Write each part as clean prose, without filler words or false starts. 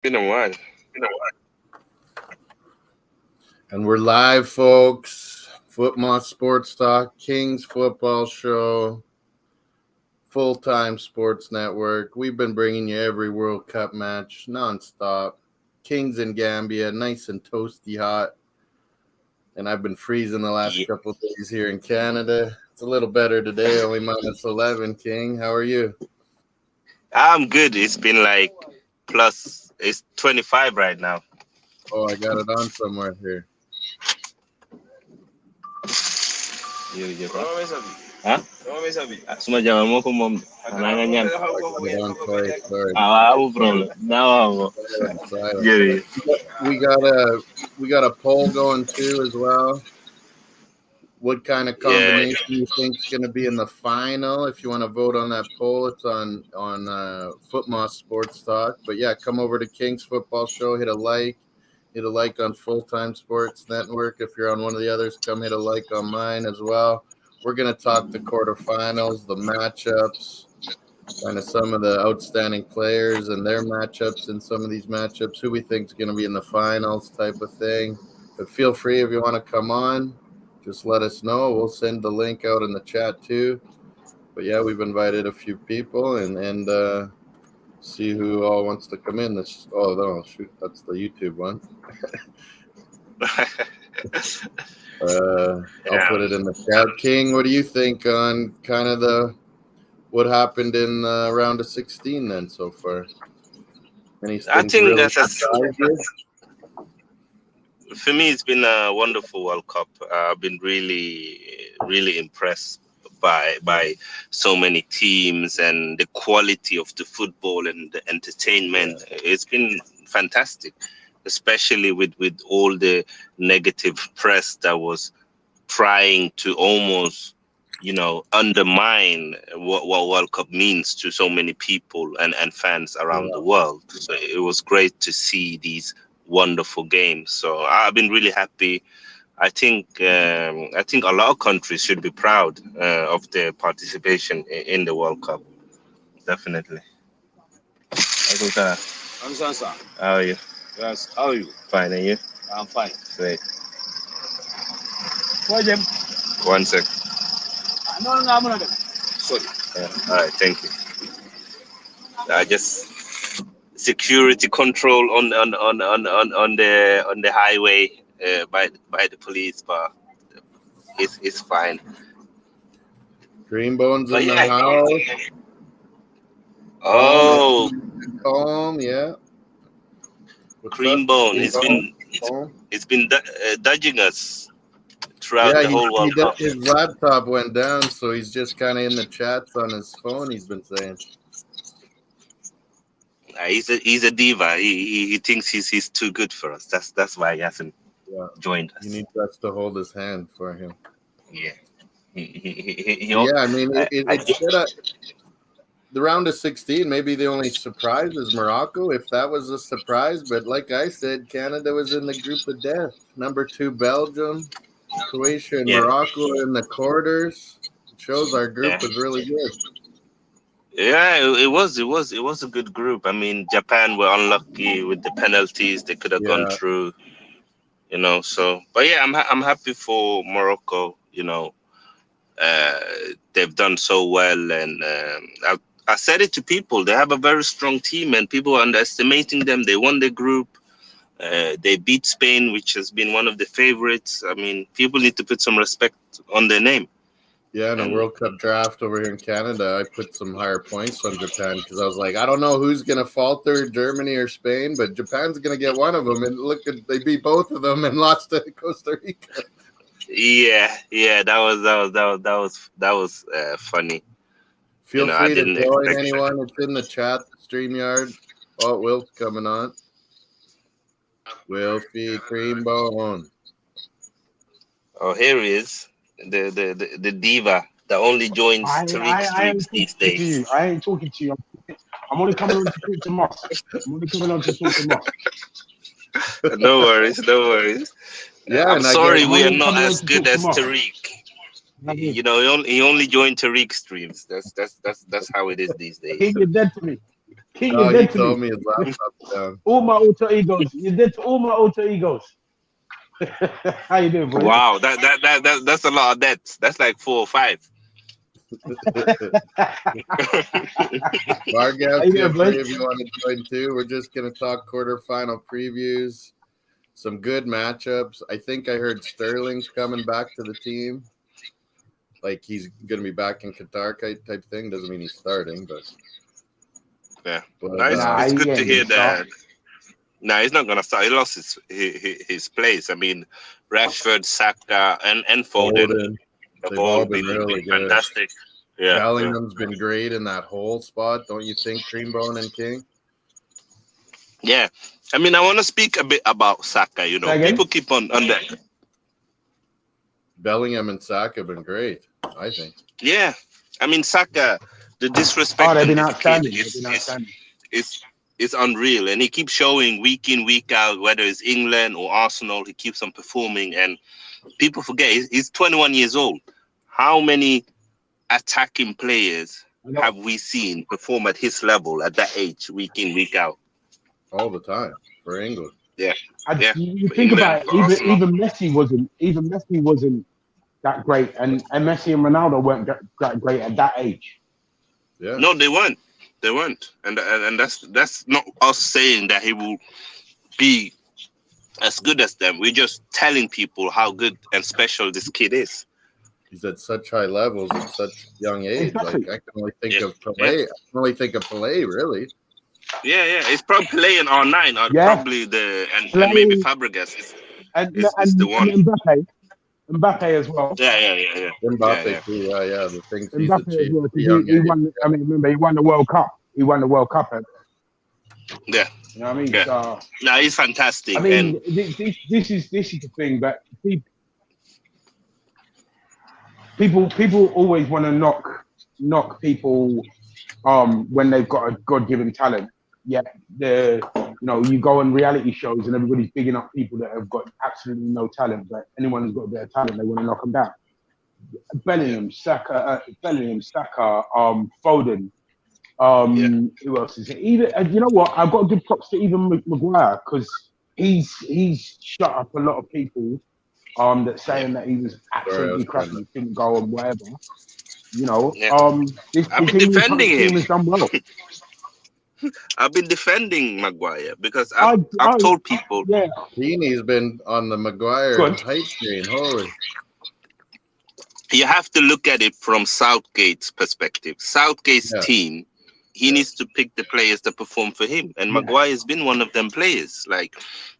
Been a while. And we're live, folks. Football Sports Talk, Kings Football Show, Full Time Sports Network. We've been bringing you every World Cup match nonstop. Kings in Gambia, nice and toasty hot. And I've been freezing the last Yeah, couple of days here in Canada. It's a little better today, only minus 11, King. How are you? I'm good. It's been like plus. It's 25 right now. Oh, I got it on somewhere here. Iya, Pak. Hah? Semua jangan mau ke mom. Anangan. I got it on twice. Sorry. Awa problem. Now, Silent. jadi. We got a poll going too as well. What kind of Yeah. combination you think is going to be in the final? If you want to vote on that poll, it's on Footmoss Sports Talk. But yeah, come over to King's Football Show. Hit a like on Full Time Sports Network. If you're on one of the others, come hit a like on mine as well. We're going to talk the quarterfinals, the matchups, kind of some of the outstanding players and their matchups in some of these matchups, who we think is going to be in the finals type of thing. But feel free if you want to come on, just let us know. We'll send the link out in the chat too. But yeah, we've invited a few people and see who all wants to come in. Oh no, shoot, that's the YouTube one. I'll put it in the chat. King, what do you think on kind of what happened in round of 16 then so far? I Anything think really that's a, surprised you? for me. It's been a wonderful World Cup. I've been really impressed by so many teams and the quality of the football and the entertainment. It's been fantastic, especially with all the negative press that was trying to almost undermine what World Cup means to so many people and fans around the world. So it was great to see these wonderful games. So I've been really happy. I think a lot of countries should be proud of their participation in the World Cup. Definitely. How I'm Sansa. are you? Yes, how are you? Fine, and you? I'm fine. Great. Why them? 1 sec. No, I'm not. Sorry. All right, thank you. I just security control on the highway by the police, but it's fine. Green Bones But in the yeah. house. Oh, Calm, yeah. What's Cream up, Bone. Green Bone? Calm. It's been dodging us throughout Yeah, the whole World Cup. his laptop went down, so he's just kind of in the chats on his phone. He's been saying, He's a diva. He thinks he's too good for us. That's why he hasn't yeah, joined he us. needs us to hold his hand for him. Yeah. Yeah, I mean, I, I it's set up. The round of 16, maybe the only surprise is Morocco, if that was a surprise. But like I said, Canada was in the group of death. Number 2, Belgium, Croatia, and yeah. Morocco in the quarters. It shows our Yeah. group was really good. Yeah, it was a good group. I mean, Japan were unlucky with the penalties; they could have gone Yeah, through. So but yeah, I'm happy for Morocco. Uh, they've done so well, and I said it to people. They have a very strong team, and people are underestimating them. They won the group. They beat Spain, which has been one of the favorites. I mean, people need to put some respect on their name. yeah. In a And World Cup draft over here in Canada, I put some higher points on Japan because I was like, I don't know who's going to falter, Germany or Spain, but Japan's going to get one of them. And look, they beat both of them and lost to Costa Rica. yeah, that was funny. Feel I free to didn't join expect. anyone. It's in the chat, StreamYard. Oh, Will's coming on. Wilfie Creambone. Oh, here he is, the diva that only joins Tariq I streams ain't these talking to days. you. I ain't talking to you. I'm only coming on to talk to Moss. I'm only coming on to talk to Moss. No worries, no worries. Yeah, I'm and I guess sorry I'm we are only not coming on as to good talk to as Moss. Tariq. He only joined Tariq streams. That's how it is these days. King, you're dead to me. King, Oh, you're he dead to told me. me his laptop's down. All my alter egos. You're dead to all my alter egos. How you doing, boy? Wow, that's a lot of debts. That's like 4 or 5. Vargas, How you feel doing, boy? free if you want to join too. We're just going to talk quarterfinal previews, some good matchups. I think I heard Sterling's coming back to the team. Like he's going to be back in Qatar type thing. Doesn't mean he's starting, but Yeah, but, it's good to hear that. Start. No, he's not gonna start. He lost his place. I mean, Rashford, Saka, and Foden Foden, have they've all all been been really good. fantastic. Yeah, Bellingham's been great in that whole spot, don't you think, Creambone and King? yeah. I mean, I want to speak a bit about Saka. You know, Say again? people keep on that. Bellingham and Saka have been great, I think. Yeah, I mean, Saka, the disrespect Oh, they've on been this kid outstanding. They've been outstanding. is unreal, and he keeps showing week in, week out, whether it's England or Arsenal, he keeps on performing, and people forget he's 21 years old. How many attacking players have we seen perform at his level at that age, week in, week out? All the time for England. Yeah, You for think England, about for it, Arsenal. even Messi wasn't that great, and Messi and Ronaldo weren't that great at that age. Yeah. No, they weren't. They weren't, and that's not us saying that he will be as good as them. We're just telling people how good and special this kid is. He's at such high levels at such young age. Exactly. Like I can only think of Pelé. I can only think of Pelé, really. Yeah. It's probably Pelé and R9 are probably and maybe Fabregas is the one. And Mbappe as well. Yeah. Mbappe too. Yeah. The things he's Mbappe as achieved. well. He won. I mean, remember he won the World Cup. He won the World Cup. Yeah. You know what I mean? Yeah. So, no, he's fantastic. I mean, and this is the thing that people always want to knock people when they've got a God-given talent. Yet you go on reality shows and everybody's bigging up people that have got absolutely no talent, but anyone who's got a bit of talent, they want to knock them down. Bellingham, Saka, Foden. Who else is it? Even you know what? I've got to give props to even Maguire because he's shut up a lot of people that saying that he was absolutely crap and couldn't go and whatever. You know, I've been defending him. Has done well. I've been defending Maguire because I've told people. Yeah, Heaney's been on the Maguire hype train. Holy. You have to look at it from Southgate's perspective. Southgate's team, he needs to pick the players that perform for him. And Maguire has been one of them players. Like,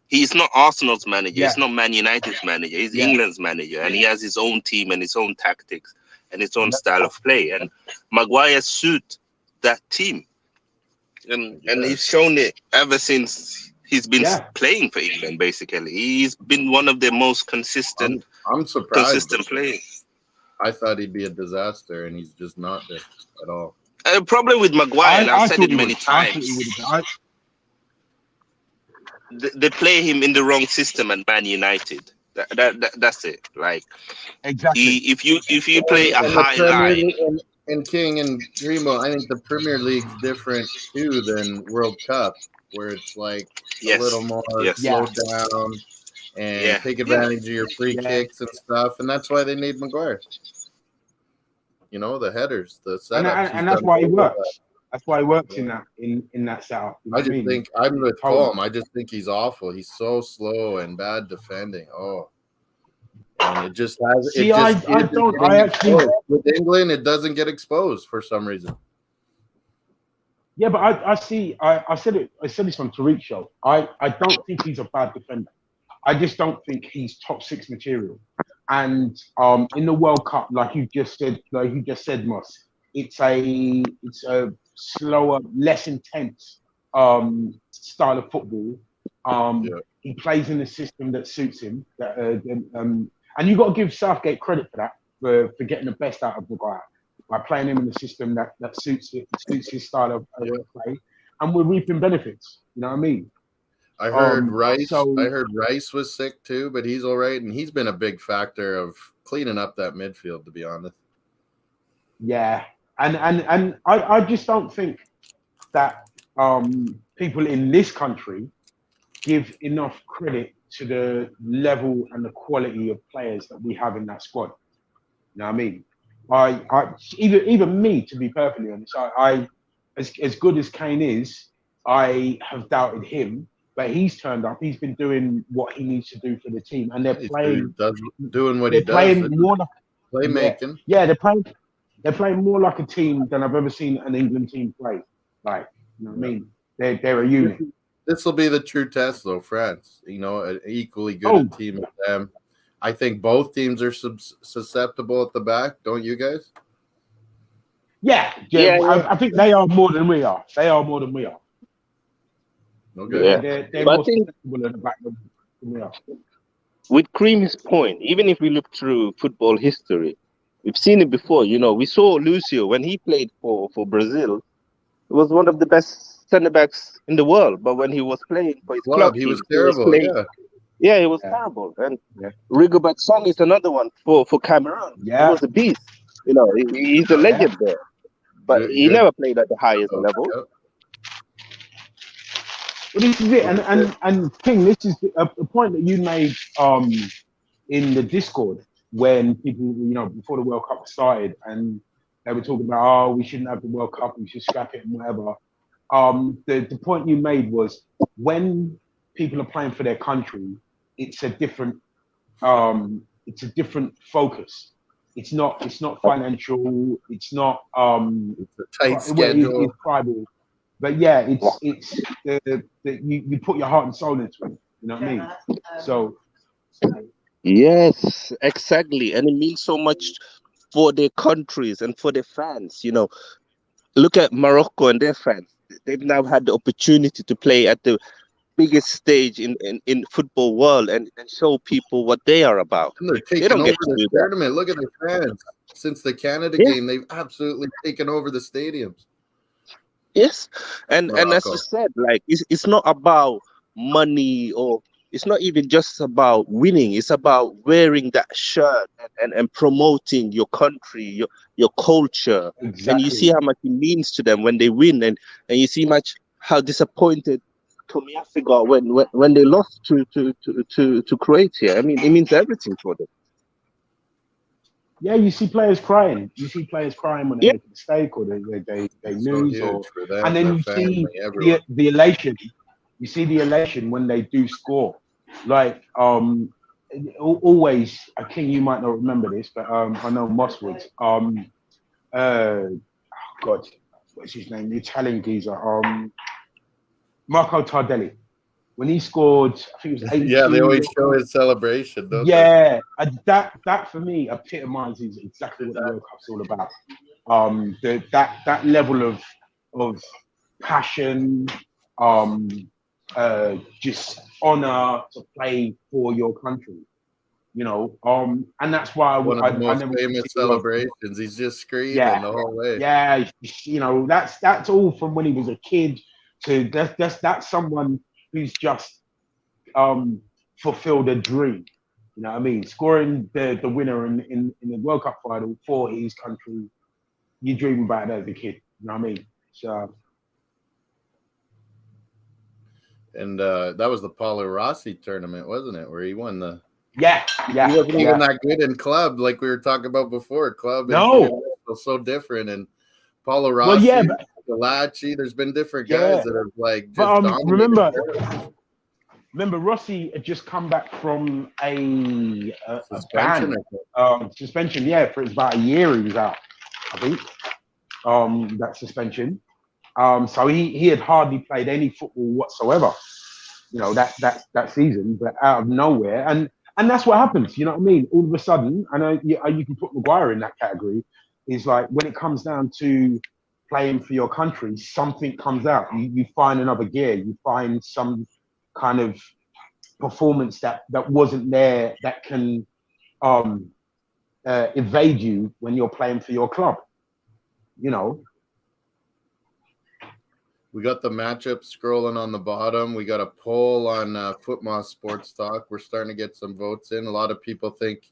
he's not Arsenal's manager. He's not Man United's manager. He's England's manager. And he has his own team and his own tactics and his own style of play. And Maguire suits that team. And he's shown it ever since he's been playing for England, basically. He's been one of the most consistent, I'm surprised. Consistent players. I thought he'd be a disaster, and he's just not there at all. The problem with Maguire, and I've said it many times, they play him in the wrong system at Man United. That's it. Like, exactly. If you play a high line. And King and Remo, I think the Premier League's different too than World Cup, where it's like a little more slowed down and take advantage of your free kicks and stuff, and that's why they need Maguire. You know, the headers, the setups, and that's why he works. That's why he works in that setup. You know I just think I'm with Colm. I just think he's awful. He's so slow and bad defending. And it just has. See, I actually with England, it doesn't get exposed for some reason. Yeah, but I see. I said this on Tariq's show. I don't think he's a bad defender. I just don't think he's top 6 material. And in the World Cup, like you just said, Moss, it's a slower, less intense style of football. He plays in a system that suits him. And you got to give Southgate credit for that, for getting the best out of Maguire by playing him in a system that suits his style of play, and we're reaping benefits. You know what I mean? I heard Rice. I heard Rice was sick too, but he's all right, and he's been a big factor of cleaning up that midfield, to be honest. Yeah, and I just don't think that people in this country give enough credit to the level and the quality of players that we have in that squad. You know what I mean? I even me, to be perfectly honest, I as good as Kane is, I have doubted him, but he's turned up. He's been doing what he needs to do for the team, and they're playing. Doing what They're he does. playing more like playmaking. Yeah, they're playing more like a team than I've ever seen an England team play. Like, you know what I mean? They're a unit. This will be the true test, though. France, you know, an equally good a team as them. I think both teams are susceptible at the back. Don't you guys? Yeah. I think they are more than we are. They are more than we are. Okay. Yeah. They're more susceptible at the back than we are. With Cream's point, even if we look through football history, we've seen it before. You know, we saw Lucio when he played for Brazil. He was one of the best centre backs in the world. But when he was playing for his club, he was terrible. He was terrible. And Rigobert Song is another one for Cameroon. Yeah, he was a beast. You know, he's a legend there. But he never played at the highest level. Well, this is it, and King, this is a point that you made in the Discord when people, you know, before the World Cup started, and they were talking about, oh, we shouldn't have the World Cup, we should scrap it and whatever. The point you made was when people are playing for their country, it's a different focus. It's not financial. It's not it's a tight schedule. It's tribal. But yeah, it's you put your heart and soul into it. You know what I mean? So yes, exactly, and it means so much for their countries and for their fans. You know, look at Morocco and their fans. They've now had the opportunity to play at the biggest stage in football world and show people what they are about. And they're taking over the tournament. Look at the fans. Since the Canada game, they've absolutely taken over the stadiums. Yes, and as you said, like it's not about money, or it's not even just about winning. It's about wearing that shirt and promoting your country, your culture. Exactly. And you see how much it means to them when they win, and you see how disappointed Tomiafi got when they lost to Croatia. I mean, it means everything for them. Yeah, you see players crying. You see players crying when they make a mistake or they lose, and then you see the elation. You see the elation when they do score. Like always, King, you might not remember this, but I know Moss would. God, what's his name? The Italian geezer. Marco Tardelli. When he scored, I think it was 82. Yeah, they always show his celebration, don't they? Yeah, that for me epitomizes exactly what the World Cup's all about. That level of passion, just honor to play for your country, you know. And that's why one of the most famous celebrations. He's just screaming the whole way. Yeah, you know, that's all from when he was a kid to that's someone who's just fulfilled a dream. You know what I mean? Scoring the winner in the World Cup final for his country, you dream about it as a kid. You know what I mean? So. And that was the Paulo Rossi tournament, wasn't it? Where he won the. Yeah. He wasn't even that good in club, like we were talking about before. Club was so different, and Paulo Rossi, Galacci. There's been different guys that have like just Remember, Rossi had just come back from a suspension. Suspension, for about a year he was out, I think. That suspension. So he had hardly played any football whatsoever, you know, that season, but out of nowhere, and that's what happens. You know what I mean? All of a sudden, I know you can put Maguire in that category. Is like when it comes down to playing for your country, something comes out. You find another gear. You find some kind of performance that wasn't there that can evade you when you're playing for your club. You know. We got the matchup scrolling on the bottom. We got a poll on Footmoss Sports Talk. We're starting to get some votes in. A lot of people think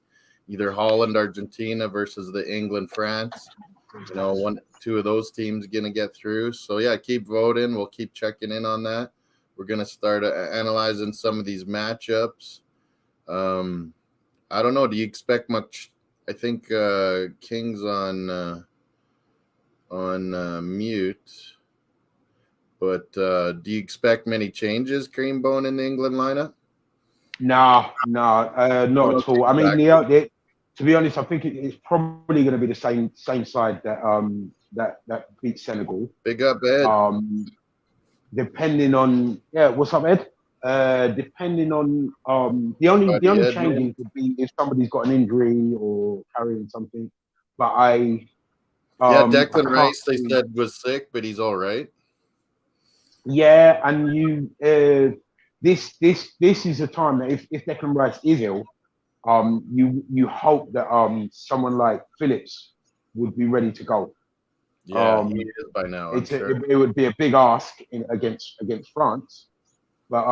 either Holland, Argentina versus the England, France. you know, 2 of those teams gonna get through. So yeah, keep voting. We'll keep checking in on that. We're gonna start analyzing some of these matchups. I don't know. Do you expect much? I think King's on mute. But do you expect many changes, Creambone, in the England lineup? No, not at all. I mean, to be honest, I think it's probably going to be the same side that beat Senegal. Big up, Ed. Depending on what's up, Ed? Depending on the only changing would be if somebody's got an injury or carrying something. But Declan Rice, they said was sick, but he's all right. Yeah, and this is a time that if Declan Rice is ill, you hope that someone like Phillips would be ready to go. Yeah, he is by now. It would be a big ask against France, but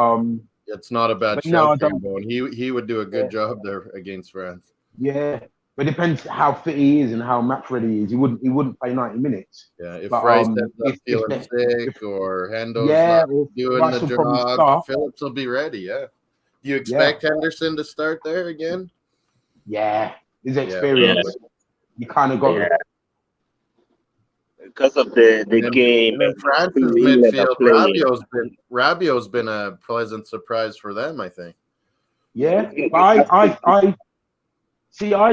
it's not a bad show. No, he would do a good job there against France. Yeah. But it depends how fit he is and how match ready he is. He wouldn't play 90 minutes. Yeah, if Rice ends up feeling sick or Hendo's not doing Rice the job, Phillips will be ready. Yeah. Do you expect Henderson to start there again? Yeah, his experience. You kind of got it. Because of the game. And France's midfield, Rabiot's been a pleasant surprise for them, I think. Yeah, but I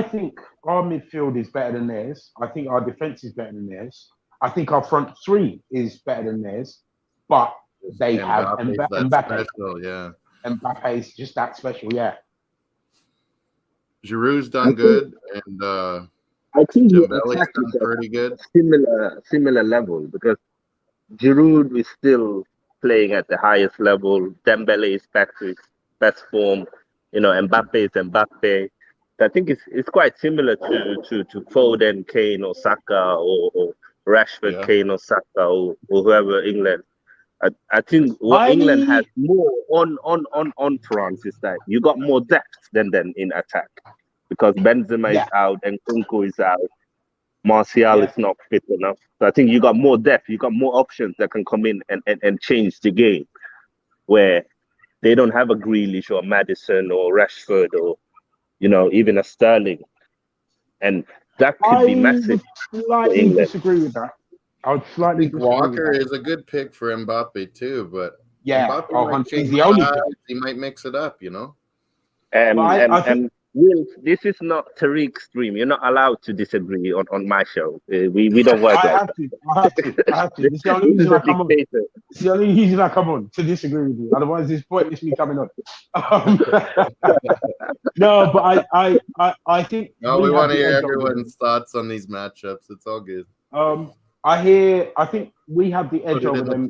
think our midfield is better than theirs. I think our defense is better than theirs. I think our front 3 is better than theirs. But they have Mbappe. Mbappe is just that special, yeah. Giroud's done good, and I think Dembele's done pretty good. Similar level, because Giroud is still playing at the highest level. Dembele is back to his best form. You know, Mbappe is Mbappe. I think it's quite similar to Foden, Kane, or Saka, or Rashford, Kane, or Saka, or whoever England. I think what England has more on France is that you got more depth than in attack, because Benzema is out and Nkunku is out. Martial is not fit enough. So I think you got more depth. You got more options that can come in and change the game, where they don't have a Grealish or Maddison or Rashford or, you know, even a Sterling. And that could be massive. I slightly disagree with that. I would slightly disagree. Walker is a good pick for Mbappe too, but Mbappe he's the only pick. He might mix it up, you know. And Will, this is not Tariq's stream. You're not allowed to disagree on my show. We don't work like that. I have to. It's the only reason I come on. It's the only reason I come on, to disagree with you. Otherwise, it's pointless me coming on. No, but I think. No, we want to hear everyone's thoughts on these matchups. It's all good. I think we have the edge over them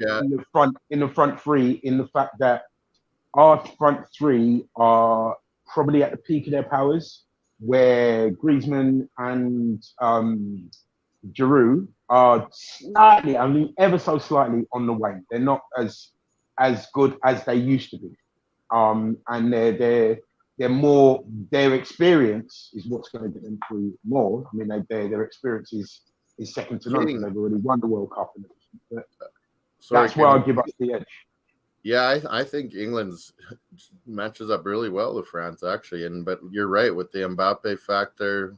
in the front 3, in the fact that our front 3 are probably at the peak of their powers, where Griezmann and Giroud are slightly, I mean, ever so slightly on the wane. They're not as good as they used to be, and they're more. Their experience is what's going to get them through more. I mean, their experience is second to none. They've already won the World Cup, but that's where I'll give us the edge. Yeah, I think England's matches up really well with France, actually. But you're right, with the Mbappe factor,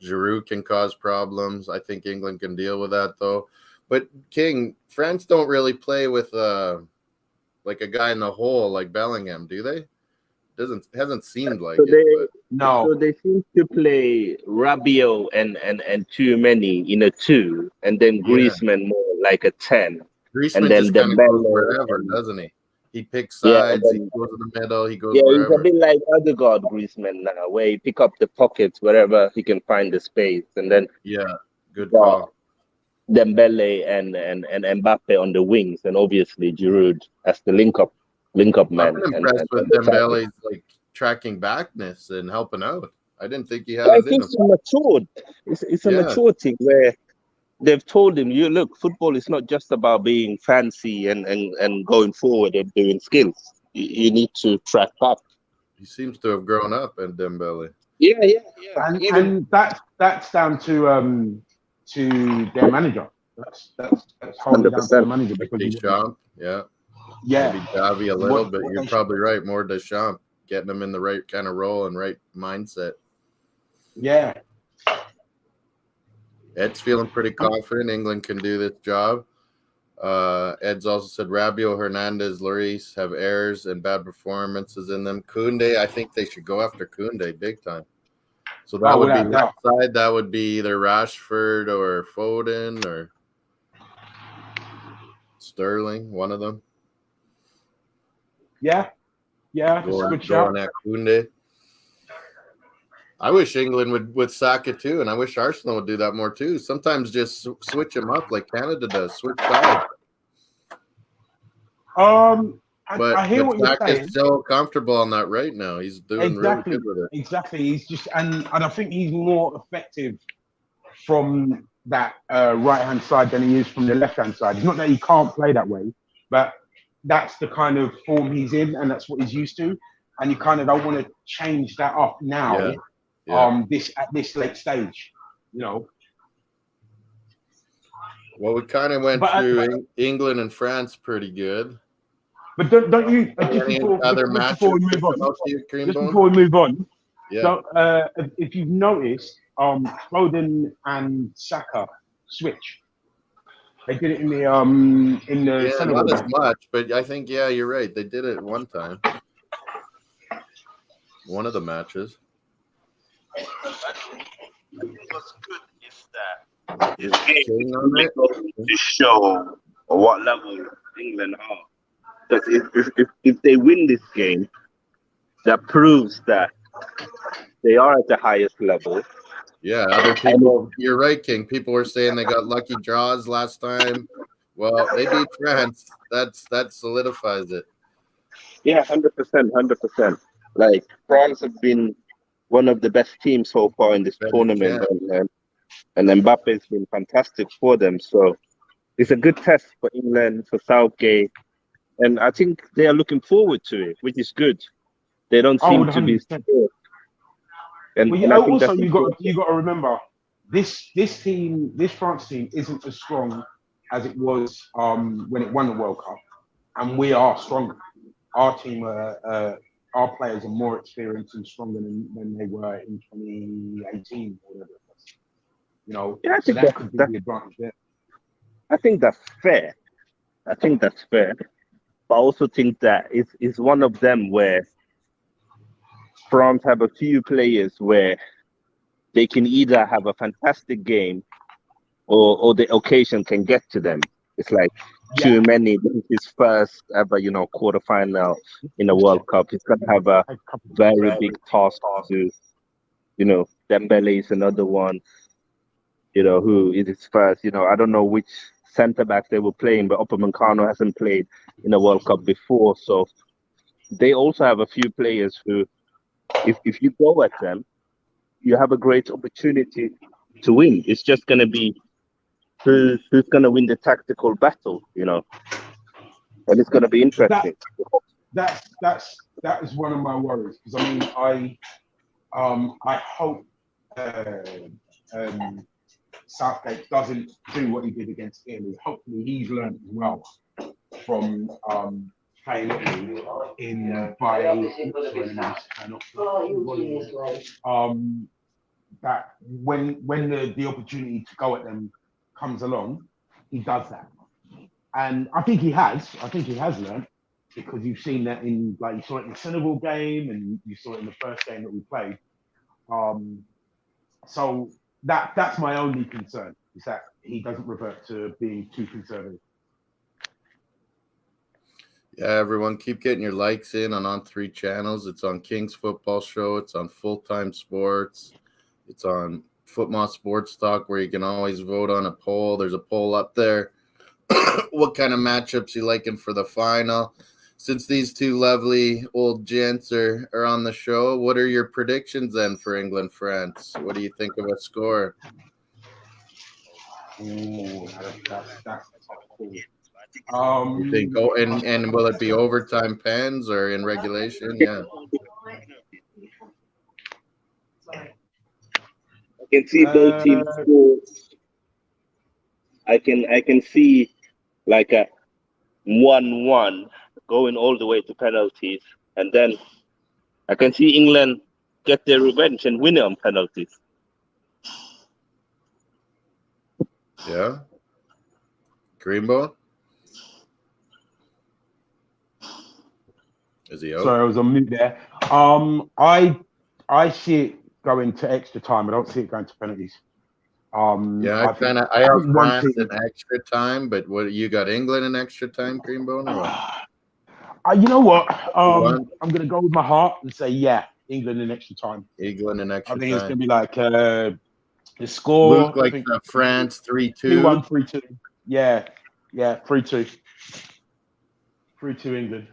Giroud can cause problems. I think England can deal with that, though. But King, France don't really play with like a guy in the hole like Bellingham, do they? Hasn't seemed like it. No. So they seem to play Rabiot and Tchouaméni in a 2, and then Griezmann more like a 10. Griezmann and then just kind of goes wherever, doesn't he? He picks sides, he goes in the middle, he goes wherever. He's a bit like Odegaard Griezmann now, where he pick up the pockets wherever he can find the space, and then good call. Dembele and Mbappe on the wings, and obviously Giroud as the link up man. I'm impressed with Dembele's like tracking backness and helping out. I didn't think he had. I think it's matured. It's a mature thing where they've told him, you look, football is not just about being fancy and going forward and doing skills. You need to track back. He seems to have grown up in Dembele. Yeah. And that's down to to their manager. That's wholly down to the 100%. manager because Deschamps, yeah. yeah, Maybe Javi a little, but you're they- probably right. More Deschamps, getting them in the right kind of role and right mindset. yeah. Ed's feeling pretty confident England can do this job. Ed's also said Rabiot, Hernandez, Lloris have errors and bad performances in them. Koundé, I think they should go after Koundé big time. So that would be left side. That would be either Rashford or Foden or Sterling, one of them. Yeah, that's a good shout. At Koundé. I wish England would with Saka too, and I wish Arsenal would do that more too. Sometimes just switch them up like Canada does, switch sides. I hear what you're saying. Saka's so comfortable on that right now. He's doing really good with it. Exactly. He's just and I think he's more effective from that right-hand side than he is from the left-hand side. It's not that he can't play that way, but that's the kind of form he's in, and that's what he's used to. And you kind of don't want to change that up now. Yeah. At this late stage, you know. Well, we kind of went through England and France pretty good. But don't you just before we move on, yeah. So if you've noticed, Foden and Saka switch. They did it in the Senegal. Not as much, but I think you're right. They did it one time. One of the matches. What's good is that this game to show what level England are. Because if they win this game, that proves that they are at the highest level. Yeah, other people. You're right, King. People were saying they got lucky draws last time. Well, they beat France. That solidifies it. Yeah, 100%. Like France have been one of the best teams so far in this tournament, and Mbappe's been fantastic for them. So it's a good test for England, for Southgate, and I think they are looking forward to it, which is good. They don't seem to be scared. And I think also you got to remember this France team isn't as strong as it was when it won the World Cup, and we are stronger. Our team our players are more experienced and stronger than they were in 2018 or whatever it was. You know, I think that could be the advantage there. I think that's fair. But I also think that it's one of them where France have a few players where they can either have a fantastic game or the occasion can get to them. It's like too many. This is his first ever, quarterfinal in the World Cup. He's going to have a very big task to do. Dembele is another one, who is his first. I don't know which centre-back they were playing, but Upamecano hasn't played in the World Cup before. So they also have a few players who, if you go at them, you have a great opportunity to win. It's just going to be who's going to win the tactical battle, and it's going to be interesting. That is one of my worries, because I hope Southgate doesn't do what he did against Italy. Hopefully he's learned as well from playing Italy that when the opportunity to go at them comes along, he does that. And I think he has learned, because you've seen that you saw it in the Senegal game, and you saw it in the first game that we played. So that's my only concern, is that he doesn't revert to being too conservative. Yeah, everyone, keep getting your likes in on 3 channels. It's on King's Football Show. It's on Full Time Sports. It's on Football Sports Talk, where you can always vote on a poll. There's a poll up there. What kind of matchups you liking for the final? Since these two lovely old gents are on the show, what are your predictions then for England-France? What do you think of a score? Ooh, that's cool. You think? Oh, and will it be overtime pens or in regulation? Yeah. I can see both teams score I can see like a 1-1 going all the way to penalties, and then I can see England get their revenge and win it on penalties. Yeah. Greenbone? Is he out? Sorry, I was on mute there. I see it going to extra time. I don't see it going to penalties. Yeah, I have France in extra time, but what you got England in extra time, Greenbone? Or what? You know what? I'm gonna go with my heart and say England in extra time. England in extra time. I think it's gonna be like the score. Luke, like France 3-2. 3-1, 3-2. Yeah, 3-2. 3-2 England.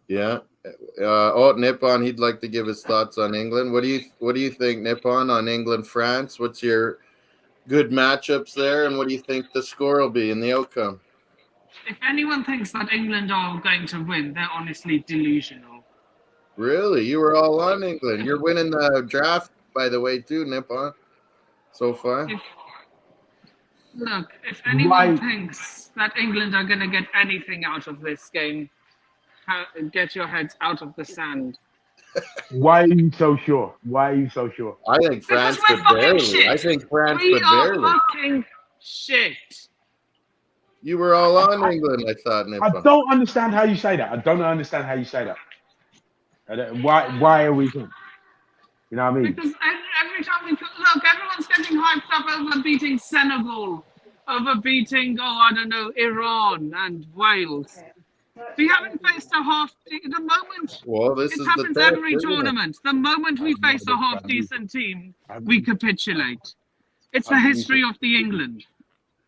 Yeah. Nippon, he'd like to give his thoughts on England. What do you think, Nippon, on England France? What's your good matchups there, and what do you think the score will be in the outcome? If anyone thinks that England are going to win, they're honestly delusional. Really? You were all on England. You're winning the draft, by the way, too, Nippon, so far. If anyone thinks that England are going to get anything out of this game, get your heads out of the sand. Why are you so sure? Why are you so sure? I think France could barely. Shit. I think France we could barely. We are fucking shit. You were all on England, I thought, Nippon. I don't understand how you say that. Why are we here? You know what I mean? Because every time we everyone's getting hyped up over beating Senegal, over beating, Iran and Wales. We haven't faced a the moment. Well, it happens every tournament. The moment we face a half-decent team, we capitulate. It's the history of the England.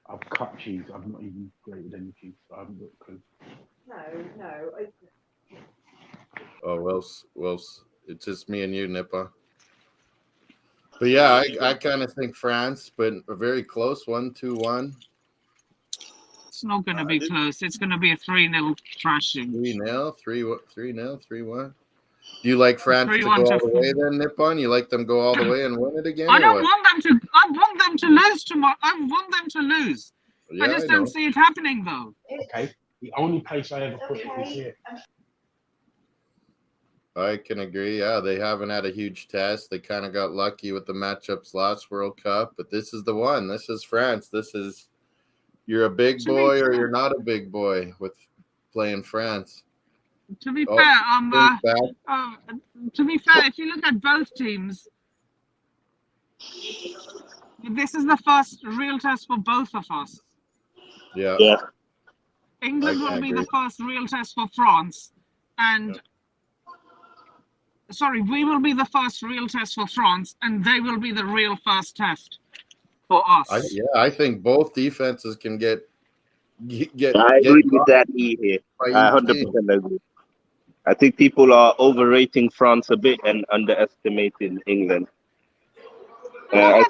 I've cut cheese. I'm not even grated any cheese. I haven't got a clue. No. Oh, well, it's just me and you, Nippa. But yeah, I kind of think France, but a very close one, 2-1. It's not going to be close. It's going to be a 3-0 thrashing. 3-0, 3-0, 3-1. Do you like France to go all the way then, Nippon? You like them go all the way and win it again? I don't want them to. I want them to lose tomorrow. I want them to lose. Yeah, I just don't see it happening though. Okay. The only place I ever put it this year. I can agree. Yeah, they haven't had a huge test. They kind of got lucky with the matchups last World Cup, but this is the one. This is France. This is you're a big boy or you're not a big boy with playing France. To be fair, if you look at both teams, this is the first real test for both of us. Yeah. England will be the first real test for France, and we will be the first real test for France, and they will be the real first test for us. I think both defenses can get. I agree with that. Here, I 100% agree. I think people are overrating France a bit and underestimating England. Look at our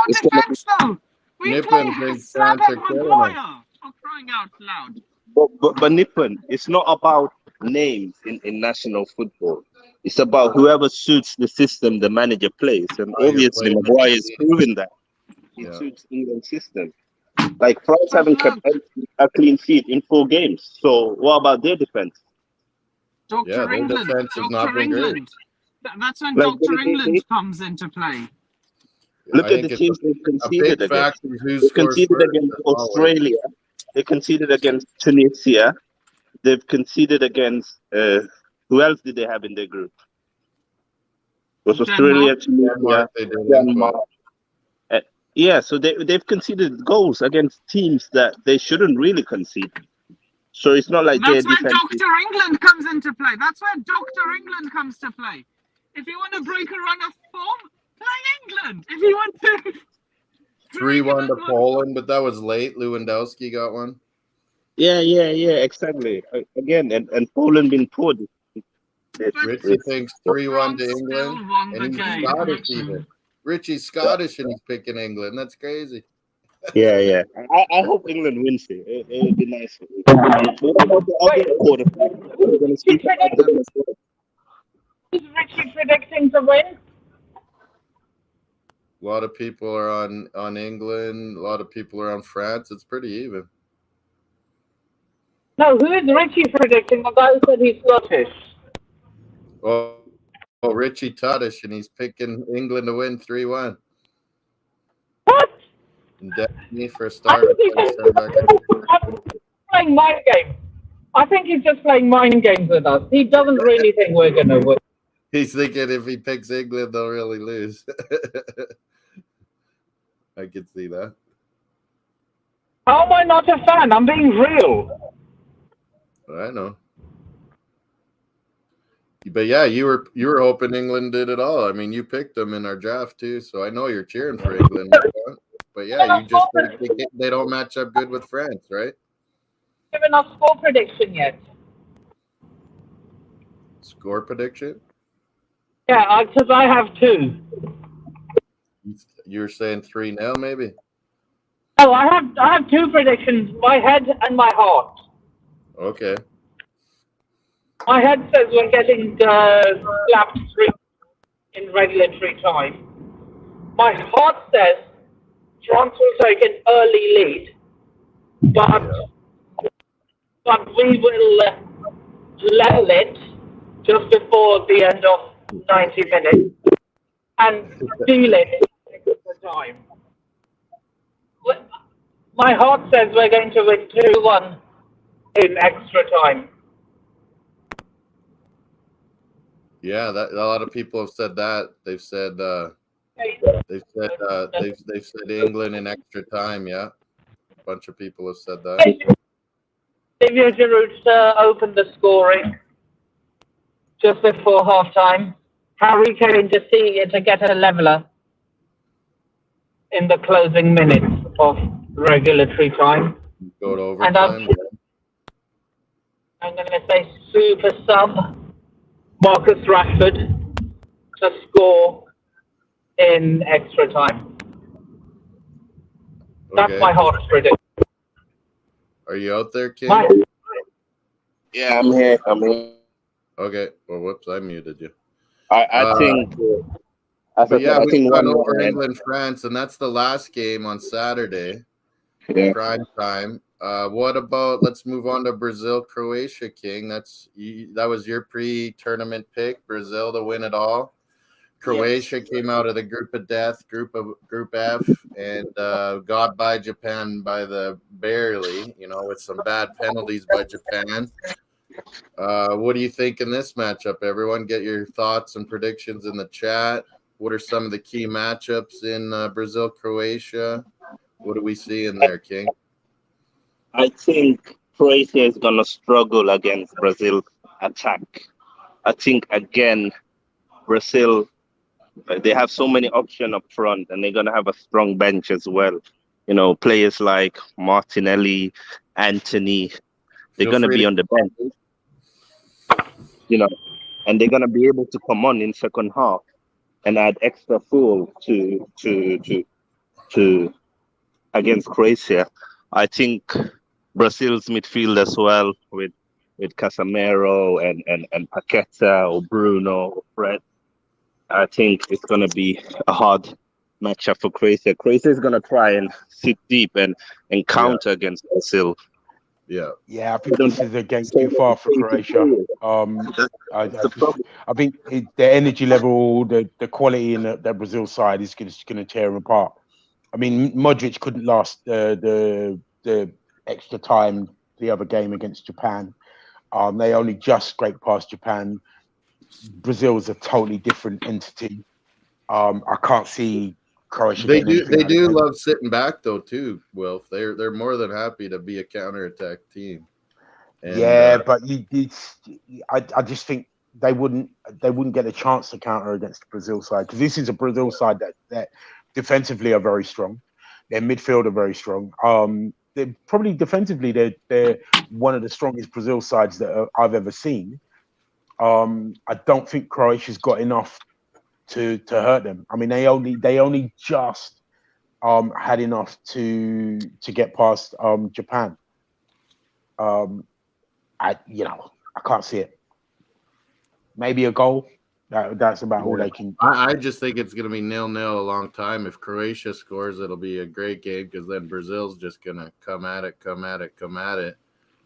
defense, though. We play Slab and Maguire. For crying out loud. But Nippon, it's not about names in national football. It's about whoever suits the system the manager plays. And obviously, Maguire is proving that. He suits England's system. Like, France haven't kept a clean sheet in 4 games. So, what about their defense? Dr. England. That's when Dr. England comes into play. Look at the teams they've conceded against. They conceded against Australia. They conceded against Tunisia. They've conceded against who else did they have in their group? It was Australia, Tunisia, Denmark. So they've conceded goals against teams that they shouldn't really concede. So it's not like that's where Dr. England comes into play. That's where Dr. England comes to play. If you want to break a run of form, play England. If you want to 3-1 to Poland, but that was late. Lewandowski got one. Yeah, exactly. Again, and Poland been poor. Richie thinks 3-1 to England, and he's Scottish even. Richie's Scottish and he's picking England. That's crazy. Yeah. I hope England wins it. It would be nice. What about the other quarterfinals? We're going to speak about them as well. Is Richie predicting to win? A lot of people are on England. A lot of people are on France. It's pretty even. No, who is Richie predicting? The guy who said he's Scottish. Oh, Richie Toddish, and he's picking England to win 3-1. What? And definitely for a I start. think he's just playing mind games. I think he's just playing mind games with us. He doesn't really think we're going to win. He's thinking if he picks England, they'll really lose. I could see that. How am I not a fan? I'm being real. I know. But yeah, you were hoping England did it all. I mean, you picked them in our draft too, so I know you're cheering for England. But yeah, you just think they don't match up good with France, right? Given a score prediction yet? Score prediction? Yeah, because I have two. You're saying 3-0 maybe? Oh, I have two predictions. My head and my heart. Okay. My head says we're getting slapped 3 in regulatory time. My heart says France will take an early lead, but we will level it just before the end of 90 minutes and seal it in extra time. My heart says we're going to win 2-1 in extra time. Yeah, that a lot of people have said that. They've said they've said England in extra time. Yeah, a bunch of people have said that. Olivier Giroud opened the scoring just before halftime. Harry Kane to get a leveler in the closing minutes of regulatory time. Go to overtime. I'm going to say super sub Marcus Rashford to score in extra time. That's my heart's prediction. Are you out there, King? Yeah, I'm here. Okay. Well, whoops, I muted you. I think. But yeah, I we think won one over England, France, and that's the last game on Saturday, prime time. What about? Let's move on to Brazil, Croatia, King. That was your pre-tournament pick, Brazil to win it all. Croatia came out of the group of death, Group F, and got by Japan by the barely, with some bad penalties by Japan. What do you think in this matchup? Everyone, get your thoughts and predictions in the chat. What are some of the key matchups in Brazil, Croatia? What do we see in there, King? I think Croatia is going to struggle against Brazil's attack. I think, again, Brazil, they have so many options up front, and they're going to have a strong bench as well. Players like Martinelli, Anthony, they're going to be on the bench. And they're going to be able to come on in second half and add extra fuel to against Croatia. I think Brazil's midfield as well with Casemiro and Paqueta or Bruno or Fred. I think it's going to be a hard matchup for Croatia. Croatia is going to try and sit deep and counter against Brazil. Yeah, I think this is a game too far for Croatia. I think the energy level, the quality in the Brazil side is going to tear them apart. I mean, Modric couldn't last the extra time the other game against Japan. They only just scraped past Japan. Brazil is a totally different entity. I can't see Croatia. They do love sitting back though too, Wilf. They're more than happy to be a counterattack team. And, but I just think they wouldn't get a chance to counter against the Brazil side, because this is a Brazil side that defensively are very strong. Their midfield are very strong. They're probably defensively they're one of the strongest Brazil sides that I've ever seen. I don't think Croatia's got enough to hurt them. I mean, they only just had enough to get past Japan. I can't see it. Maybe a goal, That's about all they can. I just think it's going to be 0-0 a long time. If Croatia scores, it'll be a great game because then Brazil's just going to come at it.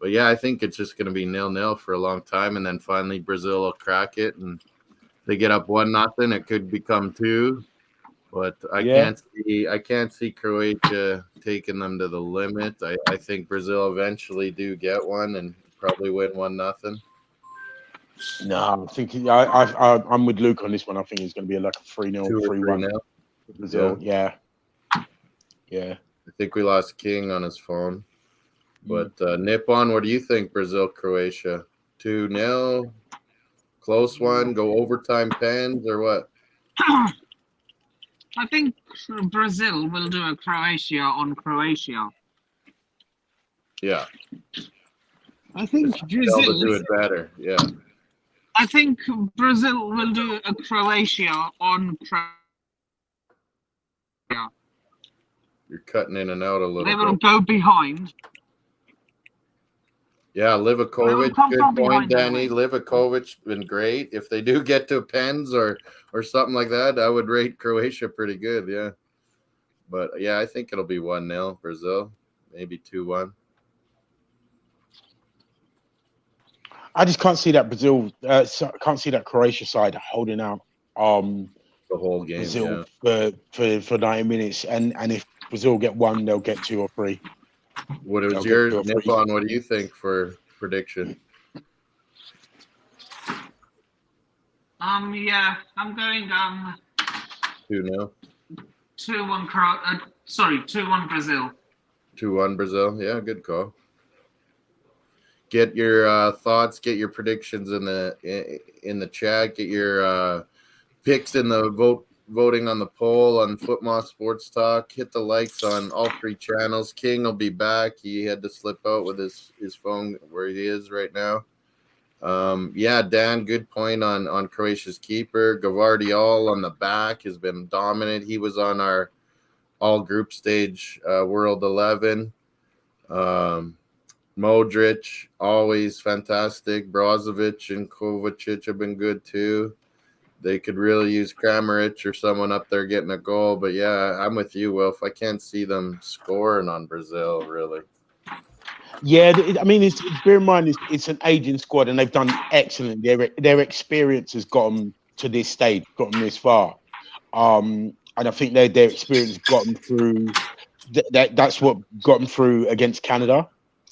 But yeah, I think it's just going to be 0-0 for a long time, and then finally Brazil will crack it, and they get up 1-0. It could become 2, but I can't see Croatia taking them to the limit. I think Brazil eventually do get one and probably win 1-0. No, I think I'm with Luke on this one. I think it's going to be like a 3-0, 3-1. Brazil, yeah. I think we lost King on his phone. But Nippon, what do you think, Brazil, Croatia? 2-0, close one, go overtime pens, or what? I think Brazil will do a Croatia on Croatia. Yeah. I think Brazil will do it better, yeah. I think Brazil will do a Croatia on Croatia. You're cutting in and out a little bit. They will go behind. Yeah, Livakovic, good point, Danny. Livakovic been great. If they do get to pens or something like that, I would rate Croatia pretty good, yeah. But yeah, I think it'll be 1-0 Brazil, maybe 2-1. I just can't see that Brazil. Can't see that Croatia side holding out the whole game, Brazil for 90 minutes. And if Brazil get 1, they'll get 2 or 3. What is your Nippon? What do you think for prediction? Yeah, I'm going 2-0. 2-1 2-1 Brazil. 2-1 Brazil. Yeah, good call. Get your thoughts, get your predictions in the chat, get your picks in the voting on the poll on Football Sports Talk. Hit the likes on all 3 channels. King will be back. He had to slip out with his phone where he is right now. Yeah, Dan, good point on Croatia's keeper. Gvardiol on the back has been dominant. He was on our all group stage World 11. Modric, always fantastic. Brozovic and Kovacic have been good too. They could really use Kramaric or someone up there getting a goal. But yeah, I'm with you, Wilf. I can't see them scoring on Brazil, really. Yeah, I mean, bear in mind it's an aging squad, and they've done excellent. Their experience has got them to this stage, got them this far. And I think their experience got them through. That's what got them through against Canada.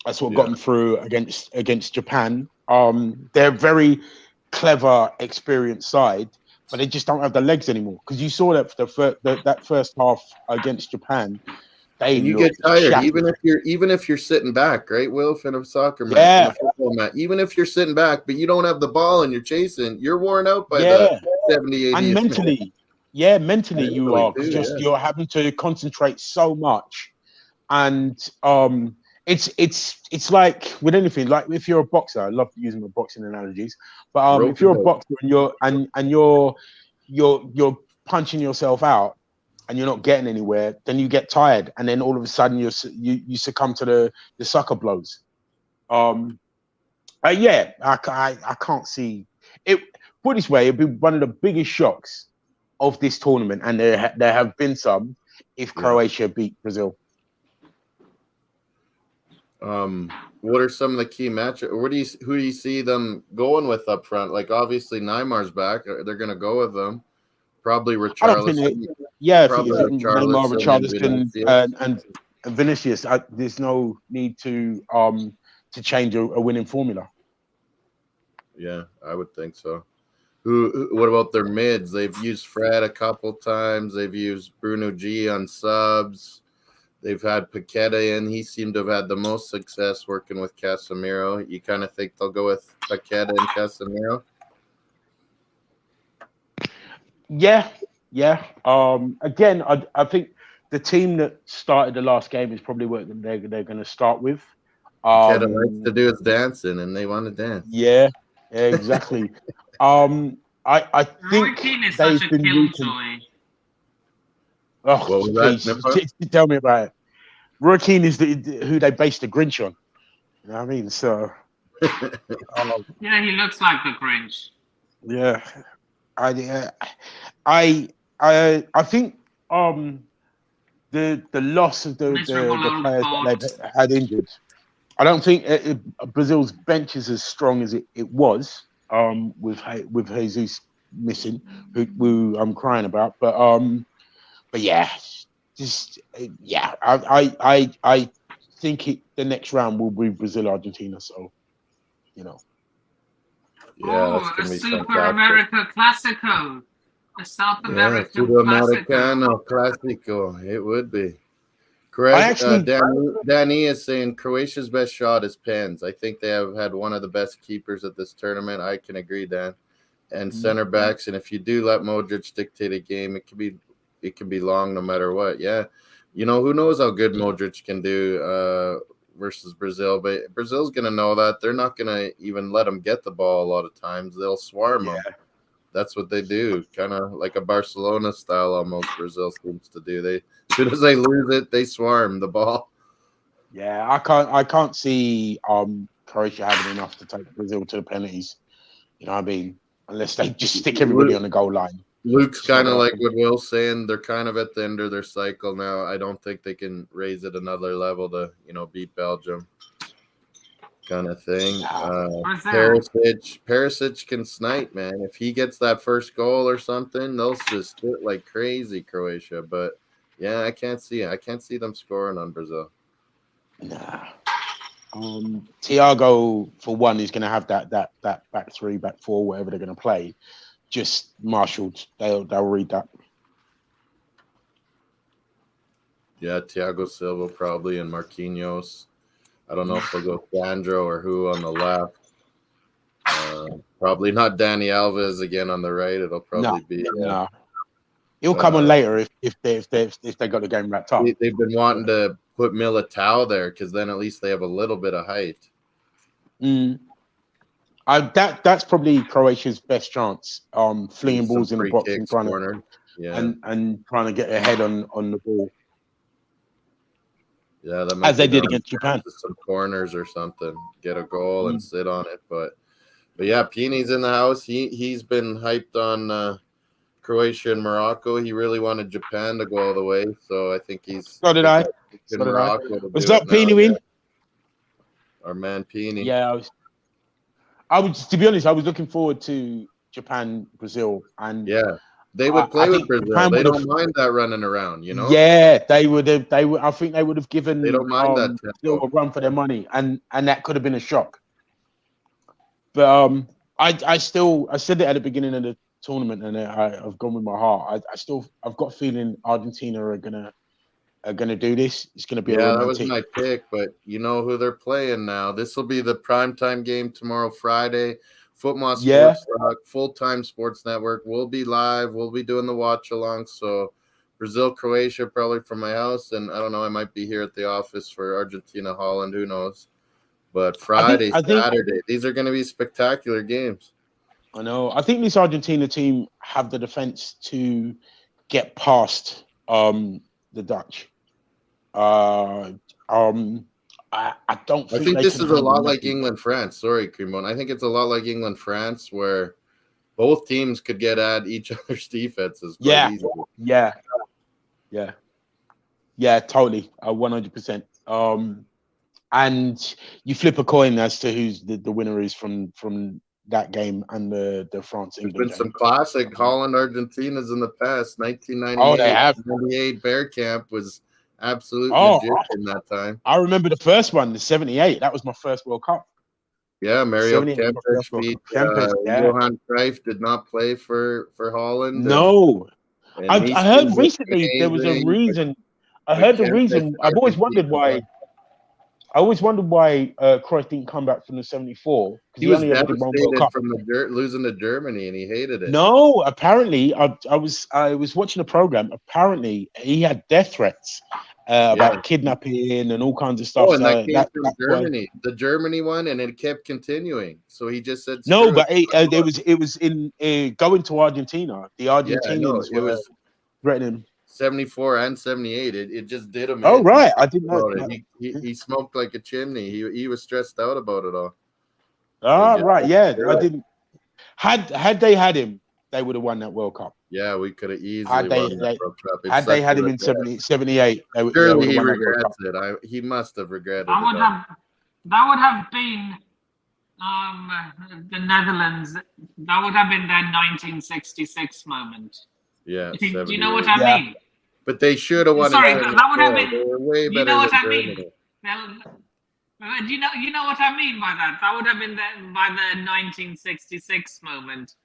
That's what got them through against Japan. They're a very clever, experienced side, but they just don't have the legs anymore. Because you saw that that first half against Japan, you get tired shattered. even if you're sitting back, right, Wilf, in a soccer match, in a football match. Even if you're sitting back, but you don't have the ball and you're chasing, you're worn out by the 70, 80. And mentally, mentally you are you're having to concentrate so much, and It's like with anything. Like if you're a boxer, I love using the boxing analogies. But if you're a boxer and you're punching yourself out and you're not getting anywhere, then you get tired, and then all of a sudden you succumb to the sucker blows. I can't see it. Put it this way, it'd be one of the biggest shocks of this tournament, and there have been some, if Croatia beat Brazil. What are some of the key matches? Who do you see them going with up front? Like obviously Neymar's back. They're going to go with them. Probably Richarlison. Neymar, Richarlison, and Vinicius. There's no need to change a winning formula. Yeah, I would think so. What about their mids? They've used Fred a couple times. They've used Bruno G on subs. They've had Paqueta in. He seemed to have had the most success working with Casemiro. You kind of think they'll go with Paqueta and Casemiro? Yeah. Again, I think the team that started the last game is probably what they're going to start with. Paqueta likes to do his dancing, and they want to dance. Yeah, exactly. I think they've been using. Oh, please, tell me about it. Roy Keane is who they based the Grinch on. You know what I mean? So, yeah, he looks like the Grinch. Yeah, I think the loss of Miserable the old players that fart. they've had injured. I don't think Brazil's bench is as strong as it was with Jesus missing, who I'm crying about. But yeah, just yeah, I think the next round will be Brazil Argentina. So you know, Yeah, that's Oh, a gonna be Super fantastic. America Classico. A South Yeah, American Classico. Sudamericano Clásico. It would be. I Correct. actually Danny is saying Croatia's best shot is pens. I think they have had one of the best keepers at this tournament. I can agree, Dan. And center backs, and if you do let Modric dictate a game, it can be long no matter what. Yeah, you know who knows how good Modric can do versus Brazil, but Brazil's gonna know that they're not gonna even let him get the ball a lot of times. They'll swarm him. That's what they do, kind of like a Barcelona style almost. Brazil seems to do. They as soon as they lose it, they swarm the ball. yeah, I can't see Croatia having enough to take Brazil to the penalties. You know what I mean? Unless they just stick everybody on the goal line. Luke's It's not kind of gonna like happen. what Will's saying. They're kind of at the end of their cycle now. I don't think they can raise it another level to, beat Belgium, kind of thing. What's that? Perisic can snipe, man. If he gets that first goal or something, they'll just hit like crazy, Croatia. But yeah, I can't see it. I can't see them scoring on Brazil. Nah. Thiago, for one, is going to have that back three, back four, whatever they're going to play, just marshaled. They'll read that. Yeah, Thiago Silva probably and Marquinhos. I don't know if they'll go Sandro or who on the left. Probably not Dani Alves again on the right. It'll probably be. No. He'll come on later if they got the game wrapped up. They've been wanting to put Militao there because then at least they have a little bit of height. That's probably Croatia's best chance. Flinging balls in the box and trying corner. and trying to get ahead on the ball. Yeah, that might as they did against Japan. Some corners or something, get a goal and sit on it. But yeah, Pini's in the house. He's been hyped on Croatia and Morocco. He really wanted Japan to go all the way, so I think he's. So did I. What's up, Pini? Win. Our man Pini. Yeah, I was. To be honest, I was looking forward to Japan, Brazil, and yeah. They would play with Brazil. Japan they don't mind that running around, Yeah, they would have. I think they would have given. They don't mind that Brazil a run for their money, and that could have been a shock. But I said it at the beginning of the tournament, and I've gone with my heart. I've got a feeling Argentina are gonna do this. It's gonna be that was my pick, but you know who they're playing now. This will be the primetime game tomorrow, Friday. Football Sports full-time sports network. We'll be live. We'll be doing the watch along. So Brazil, Croatia, probably from my house, and I don't know. I might be here at the office for Argentina, Holland. Who knows? But Friday, Saturday, these are going to be spectacular games. I know. I think this Argentina team have the defense to get past the Dutch. I don't think I think this is a lot like England-France. Sorry, Creamone. I think it's a lot like England-France where both teams could get at each other's defenses. Yeah, totally. 100%. And you flip a coin as to who's the winner is from that game and the France-England game. There's been some classic Holland-Argentinas in the past. 1998, oh, they have. 98 Bear Camp was absolutely legit in that time. I remember the first one, the 78. That was my first World Cup. Yeah, Mario Kempes beat Johan Cruyff did not play for Holland. No. I heard recently there was a reason. I heard the reason. I've always wondered why. Cruyff didn't come back from the 74. He was devastated from losing to Germany, and he hated it. No, apparently, I was watching a program. Apparently, he had death threats about kidnapping and all kinds of stuff. Oh, and that came from Germany, the Germany one, and it kept continuing. So he just said, "No, but it was in going to Argentina. The Argentinians were threatening." 74 and 78. It just did him. Oh, right. I didn't know. He smoked like a chimney. He was stressed out about it all. Ah, right. Yeah, I didn't. Had they had him, they would have won that World Cup. Yeah, we could have easily Had they- won that World Cup. It's Had they such had a him in regret. 78, they would Surely have he won that World Cup. regrets it. He must have regretted That would it. have been the Netherlands. That would have been their 1966 moment. Yeah, Do you know 78. what I Yeah. mean? But they should have won. Sorry, in that would have 74. been. They were way You better know what than I mean? Germany. Well, you know what I mean by that. That would have been by the 1966 moment.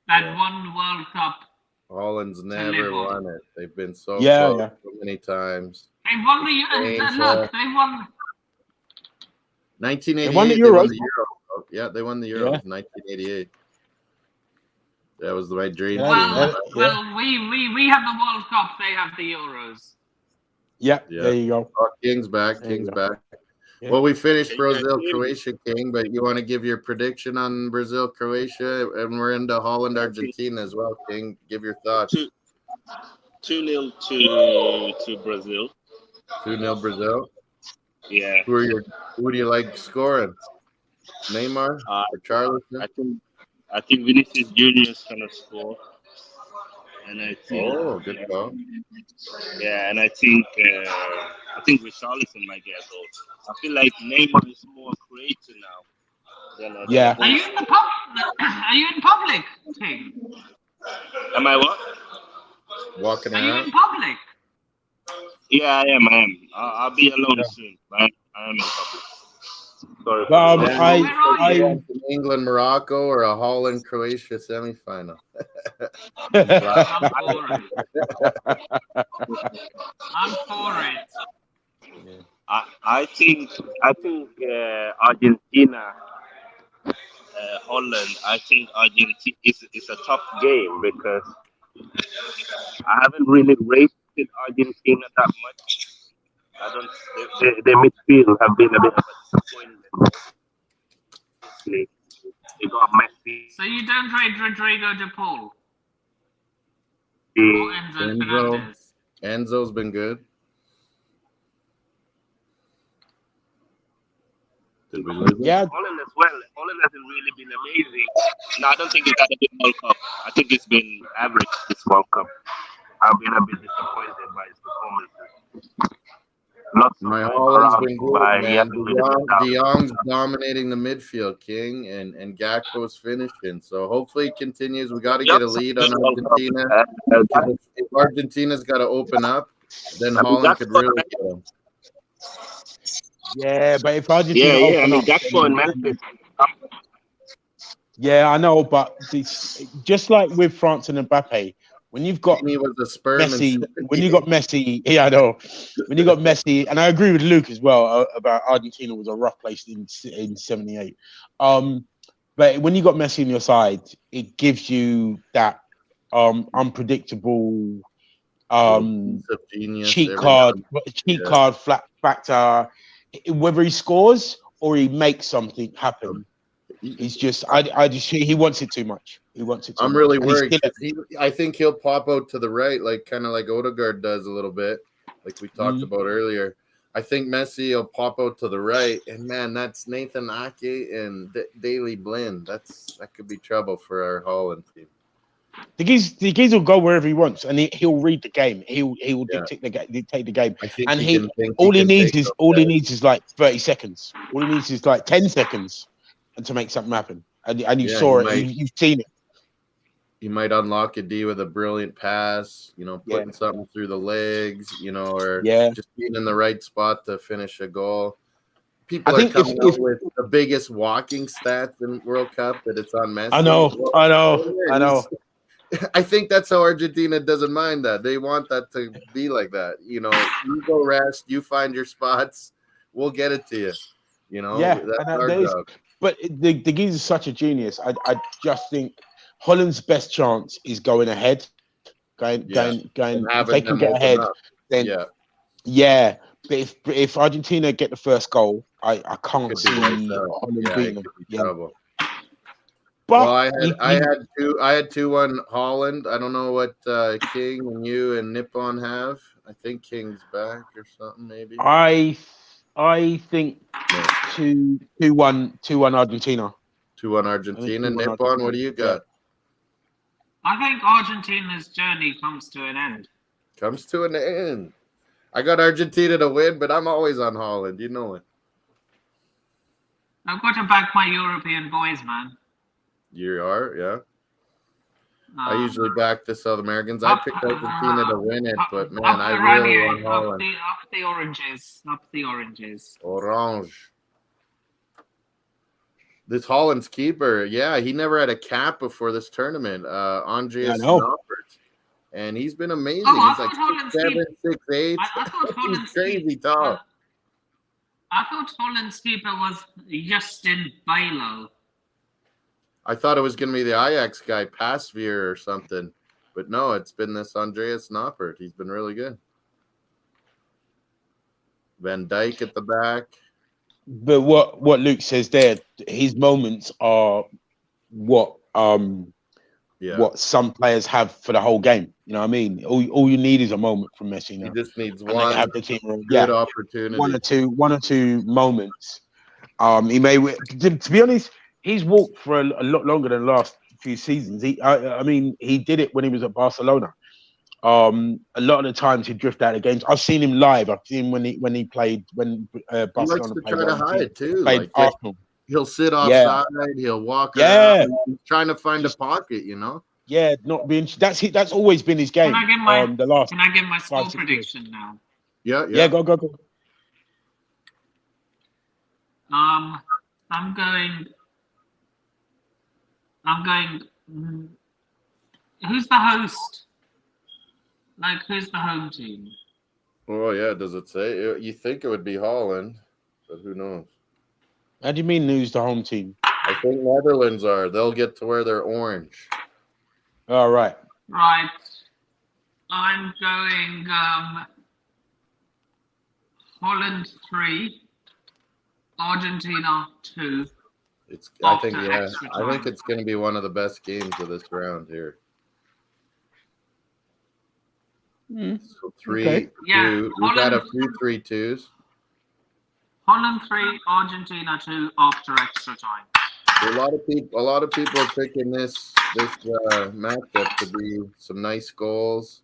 That Yeah. one World Cup. Holland's never live on. won it. They've been so Yeah, close yeah. so many times. They won the Painful. look. They won. 1988. They won the They won Euros. the Euro. Oh, yeah, they won the Euros. 1988. That was my dream Yeah, team. Well, yeah. well, we have the World Cup. They have the Euros. Yeah, Yeah. there you go. Oh, King's back. There you King's go. back. Yeah. Well, we finished Brazil, Croatia, King, but you want to give your prediction on Brazil, Croatia, and we're into Holland, Argentina as well, King. Give your thoughts. 2-0 to Brazil. 2-0 Brazil. Yeah. Who do you like scoring? Neymar or Charleston? I think Vinicius Junior is gonna score, and I think Good call. yeah, and I think Richarlison might get a goal. I feel like Neymar is more creative now than Yeah. Are you in the pub? Are you in public? King? Am I what? Walking Are you around. in public? Yeah, I am. I'll be alone soon. I am in public. Sorry. An England, Morocco, or a Holland, Croatia semifinal. I'm for it. I think Argentina, Holland. I think Argentina is a tough game because I haven't really rated Argentina that much. I don't. Their midfield have been a bit of a disappointment. They got Messi. So you don't rate Rodrigo de Paul or Enzo Fernandez? Enzo's been good. Did we lose him? Yeah. Holland as well. Holland hasn't really been amazing. No, I don't think it's had a big World Cup. I think it's been average this World Cup. I've been a bit disappointed by his performances. My Holland's been good, man. De Jong's dominating the midfield, King, and Gakpo's finishing. So hopefully it continues. We got to get a lead on Argentina. If Argentina's got to open up, then Holland could really get them. Yeah, but if Argentina open up, Gakpo and Memphis. Yeah, I know, but just like with France and Mbappe, when you've got Messi, when you got Messi, yeah, I know. When you got Messi, and I agree with Luke as well about Argentina was a rough place in 78. But when you got Messi on your side, it gives you that unpredictable cheat card flat factor. Whether he scores or he makes something happen, he's just he wants it too much. He wants it too I'm much. really worried. I think he'll pop out to the right, kind of like Odegaard does a little bit, like we talked about earlier. I think Messi will pop out to the right, and man, that's Nathan Ake and Daley Blind. That could be trouble for our Holland team. The geez will go wherever he wants, and he'll read the game. He will dictate the game, and all he needs is like 30 seconds. All he needs is like 10 seconds, and to make something happen. And you saw it. You've seen it. He might unlock a D with a brilliant pass, putting something through the legs, or just being in the right spot to finish a goal. People are coming up with the biggest walking stats in World Cup that it's on Messi. I know. I think that's how Argentina doesn't mind that. They want that to be like that. You go rest, you find your spots, we'll get it to you. That's our job. But the geezer is such a genius. I just think Holland's best chance is going ahead. Going. If they can get ahead, then But if Argentina get the first goal, I can't see Holland beating them. Trouble. But I had 2-1 Holland. I don't know what King and you and Nippon have. I think King's back or something maybe. I think 2-1 Argentina. 2-1 Argentina. Nippon, what do you got? I think Argentina's journey comes to an end. Comes to an end. I got Argentina to win, but I'm always on Holland. You know it. I've got to back my European boys, man. You are, yeah. I usually back the South Americans. I picked Argentina to win it, but man, I really want Holland. Up the oranges. Up the oranges. Orange. This Holland's keeper, yeah, he never had a cap before this tournament. Andreas Noppert. And he's been amazing. He's like 6'7", 6'8". I thought Holland's he's crazy tall. I thought Holland's keeper was Justin Bijlo. I thought it was going to be the Ajax guy, Pasveer or something. But no, it's been this Andreas Noppert. He's been really good. Van Dijk at the back. But what Luke says there, his moments are what some players have for the whole game. You know what I mean? All you need is a moment from Messi now. He just needs and one have the team good opportunity. One or two moments. He may, to be honest, he's walked for a lot longer than the last few seasons. I mean, he did it when he was at Barcelona. A lot of the times he drift out of games. I've seen him live. I've seen him when he played when Barcelona he likes to try to hide too. Played Arsenal. He'll sit offside. He'll walk around. He's trying to find a pocket, you know. Yeah, not being. That's always been his game. Can I give my score prediction now? Yeah. Go. I'm going. Who's the host? Like, who's the home team? Oh yeah, does it say? You think it would be Holland, but who knows? How do you mean who's the home team? I think Netherlands are. They'll get to wear their orange. All right. Right. I'm going Holland 3, Argentina 2. I think it's going to be one of the best games of this round here. So 3, okay. 2. We've got a few 3-2s. Holland 3, Argentina 2 after extra time. A lot of people are picking this matchup to be some nice goals.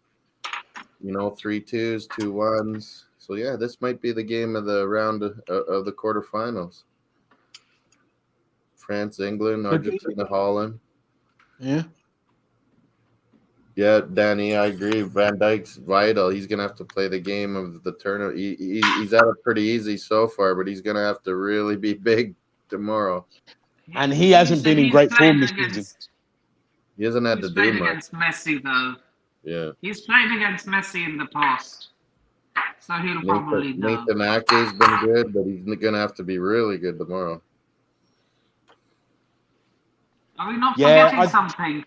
You know, 3-2s, 2-1s. So yeah, this might be the game of the round of the quarterfinals. France, England, Argentina, Holland. Yeah. Yeah, Danny, I agree. Van Dijk's vital. He's gonna have to play the game of the tournament. He's had it pretty easy so far, but he's gonna have to really be big tomorrow. And he hasn't been in great form this season. He hasn't had to do much. Against Messi, though. Yeah. He's played against Messi in the past, so he'll probably know. Nathan Ake's been good, but he's gonna have to be really good tomorrow. Are we not forgetting something?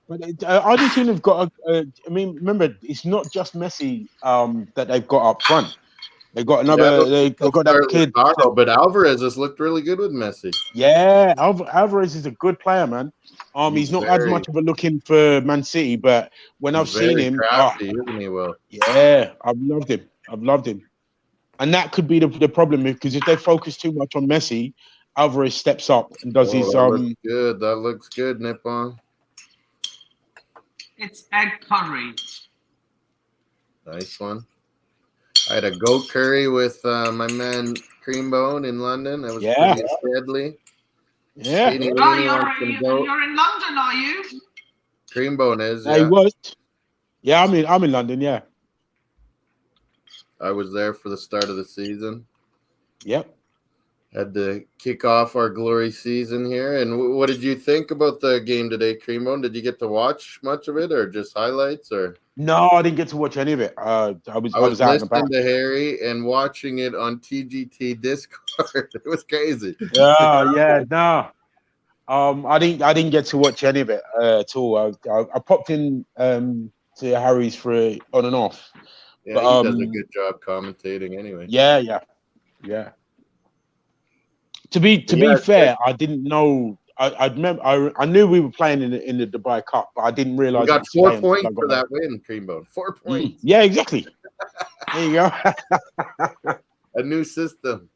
But Argentina have got. I mean, remember, it's not just Messi that they've got up front. They've got another. They've got that kid. But Alvarez has looked really good with Messi. Yeah, Alvarez is a good player, man. He's not as much of a looking for Man City, but when I've seen him, crafty, isn't he? Well, yeah, I've loved him, and that could be the problem because if they focus too much on Messi, Alvarez steps up and does his. That looks good, Nippon. It's egg curry. Nice one. I had a goat curry with my man Creambone in London. That was pretty deadly. Yeah. You're in London, are you? Creambone is. Yeah. He was. Yeah, I'm in London. Yeah. I was there for the start of the season. Yep. Had to kick off our glory season here. And what did you think about the game today, Creambone? Did you get to watch much of it or just highlights? Or no, I didn't get to watch any of it. I was out and about. Listening to Harry and watching it on TGT Discord. It was crazy. Yeah, no. I didn't get to watch any of it at all. I popped in to Harry's for on and off. Yeah, but, he does a good job commentating anyway. Yeah. To be fair, I didn't know. I remember. I knew we were playing in the Dubai Cup, but I didn't realize. We got 4 points for that win, Creambone. 4 points. Yeah, exactly. There you go. A new system.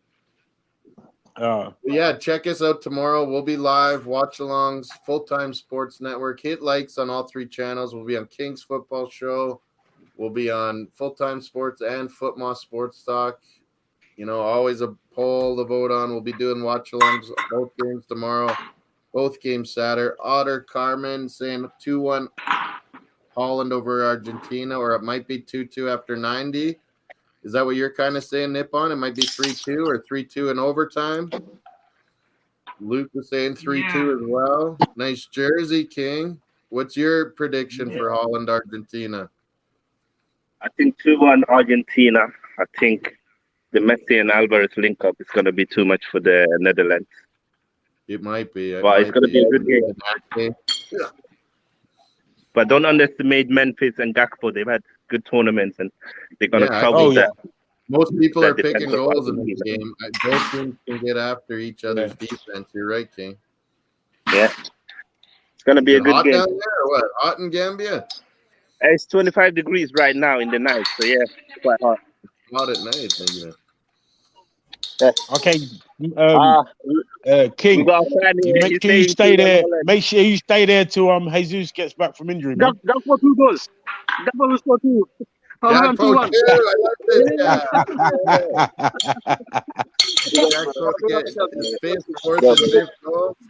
Yeah, check us out tomorrow. We'll be live, watch alongs, Full Time Sports Network. Hit likes on all 3 channels. We'll be on King's Football Show. We'll be on Full Time Sports and Footmoss Sports Talk. You know, always a poll to vote on. We'll be doing watch alongs both games tomorrow, both games Saturday. Otter Carmen saying 2-1 Holland over Argentina, or it might be 2-2 after 90. Is that what you're kind of saying, Nippon? It might be 3-2 or 3-2 in overtime. Luke was saying 3-2 as well. Nice jersey, King. What's your prediction for Holland, Argentina? I think 2-1 Argentina. I think the Messi and Alvarez link up is going to be too much for the Netherlands. It might be. But it's going to be a good game. Yeah. But don't underestimate Memphis and Gakpo. They've had good tournaments, and they're going to struggle. Most people are picking goals in this game. Both teams can get after each other's defense. You're right, King. Yeah. It's going to be a good game. Hot down there or what? Hot in Gambia? It's 25 degrees right now in the night, so yeah, it's quite hot. Hot at night, maybe. Yeah. Okay, King, make sure you stay there. Make sure you stay there till Jesus gets back from injury. That's for 2 goals. That was for 2. I like this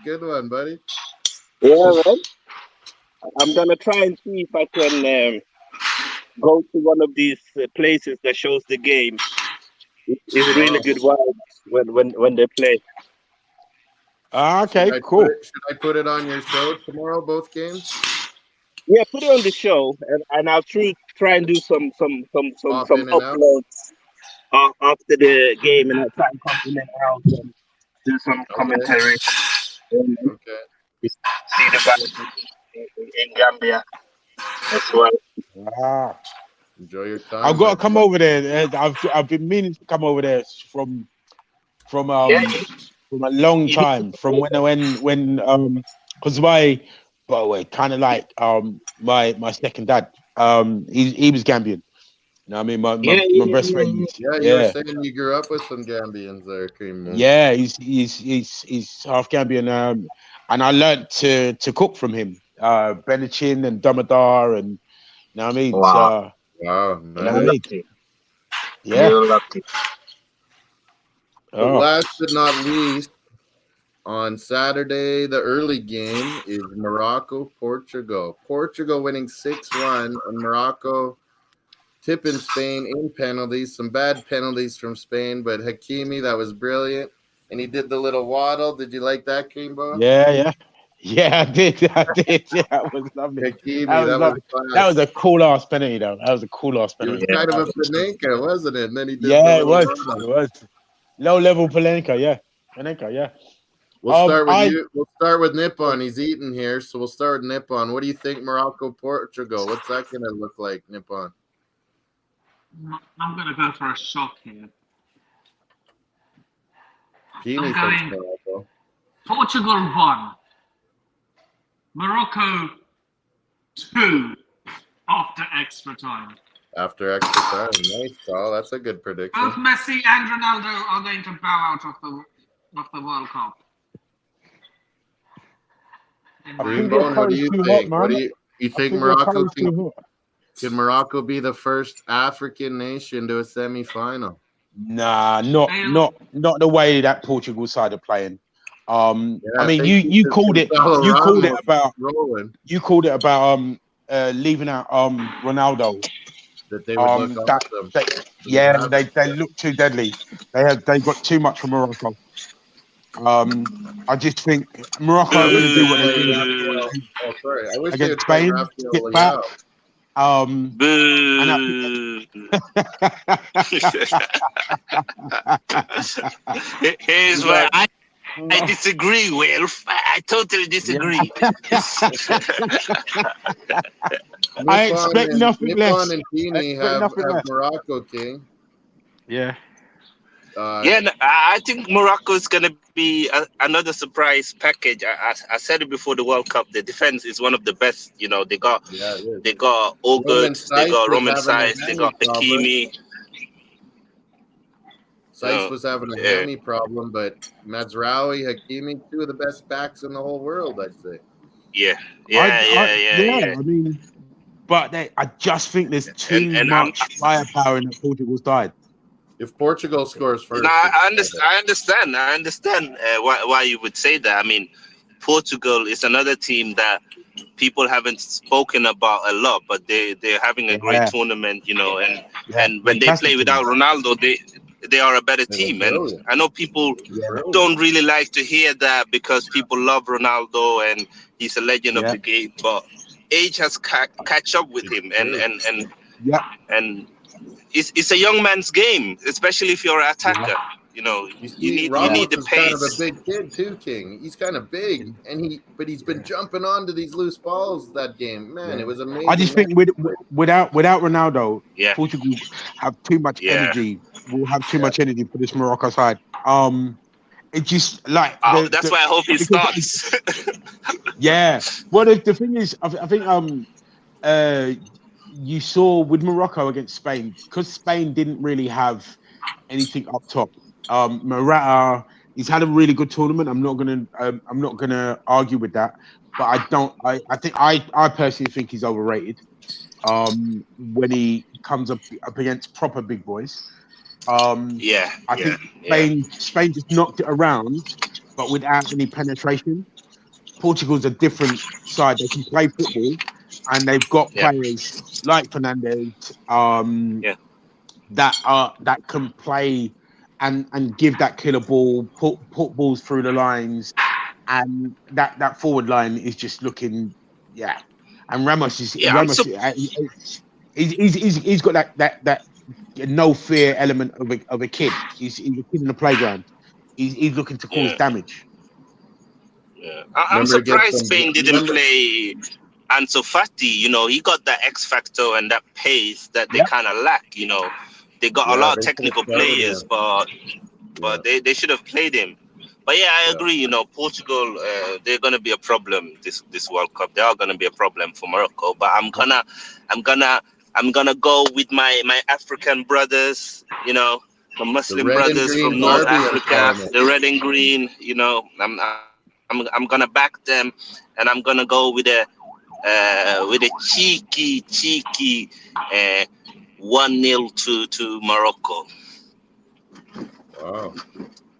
Good one, buddy. Yeah, man. I'm gonna try and see if I can go to one of these places that shows the game. It's really good vibes when they play. Okay, cool. Should I put it on your show tomorrow? Both games. Yeah, put it on the show, and I'll try and do some uploads after the game, and I'll try and come in and out and do some commentary. Okay. See the guys in Gambia as well. Wow. Enjoy your time. I've got to come over there. I've been meaning to come over there from a long time. From when because by the way, kind of like my second dad. He was Gambian. You know what I mean? My best friend. Yeah, you were saying you grew up with some Gambians there, Cream. Yeah, he's half Gambian. And I learned to cook from him. Benachin and Damadar, and you know what I mean? Wow. You know what I mean? Yeah. You're lucky. But last but not least, on Saturday, the early game is Morocco-Portugal. Portugal winning 6-1, and Morocco tipping Spain in penalties. Some bad penalties from Spain, but Hakimi, that was brilliant. And he did the little waddle. Did you like that, Kimbo? Yeah, I did. Yeah, it was lovely. Hakimi, that was a cool ass penalty, though. That was a cool ass penalty. It was kind of a Panenka, wasn't it? And then he did it was. Low level Panenka, yeah. We'll start with you. We'll start with Nippon. He's eating here, so we'll start with Nippon. What do you think Morocco-Portugal? What's that going to look like, Nippon? I'm going to go for a shock here. I'm going Portugal 1, Morocco 2 after extra time. After extra time, nice call. That's a good prediction. Both Messi and Ronaldo are going to bow out of the World Cup. Greenbone, what do you think? You think Morocco can Morocco be the first African nation to a semi-final? Nah, not the way that Portugal side are playing. I mean, you called it about leaving out Ronaldo. That they would look awesome. They look too deadly. They got too much from Morocco. I just think Morocco are going to do what they do. Oh, sorry. I wish against Spain. Get back. Here's where I disagree, Wilf. I totally disagree. I expect nothing less. Nippon and Pini have Morocco, King. Yeah. I think Morocco is going to be another surprise package. I said it before the World Cup. The defense is one of the best. You know, they got Ogud, they got Roman Saiz, they got Hakimi. Saiss was having a hammy problem, but Mazraoui, Hakimi, two of the best backs in the whole world, I'd say. Yeah. I mean, but I just think there's too much firepower in that Portugal side. If Portugal scores first, I understand why you would say that. I mean, Portugal is another team that people haven't spoken about a lot, but they're having a great tournament, you know, and when they play without Ronaldo, they are a better team. And I know people don't really like to hear that because people love Ronaldo and he's a legend of the game, but age has catch up with him, and it's a young man's game, especially if you're an attacker. You know, you need the pace. Kind of a big kid too, King. He's kind of big, but he's been jumping onto these loose balls that game. Man, it was amazing. I just think without Ronaldo, Portugal have too much energy. Will have too much energy for this Morocco side. It just like that's why I hope he starts. Yeah. Well, the thing is, I think you saw with Morocco against Spain, because Spain didn't really have anything up top. Morata, he's had a really good tournament. I'm not gonna argue with that, but I personally think he's overrated. When he comes up against proper big boys. I think Spain just knocked it around, but without any penetration. Portugal's a different side. They can play football, and they've got players like Fernandes that can play and give that killer ball, put balls through the lines, and that forward line is just looking And Ramos is he's got that no fear element of a kid. He's a kid in the playground. He's looking to cause damage. Yeah, I'm surprised Spain didn't play Ansu Fati. You know, he got that X factor and that pace that they kind of lack. You know, they got a lot of technical players, but they should have played him. But I agree. You know, Portugal, they're gonna be a problem this World Cup. They are gonna be a problem for Morocco. But I'm gonna go with my African brothers. You know, the Muslim brothers from North Africa, the red and green. You know, I'm gonna back them, and I'm gonna go with a cheeky 1-0 to Morocco. Wow.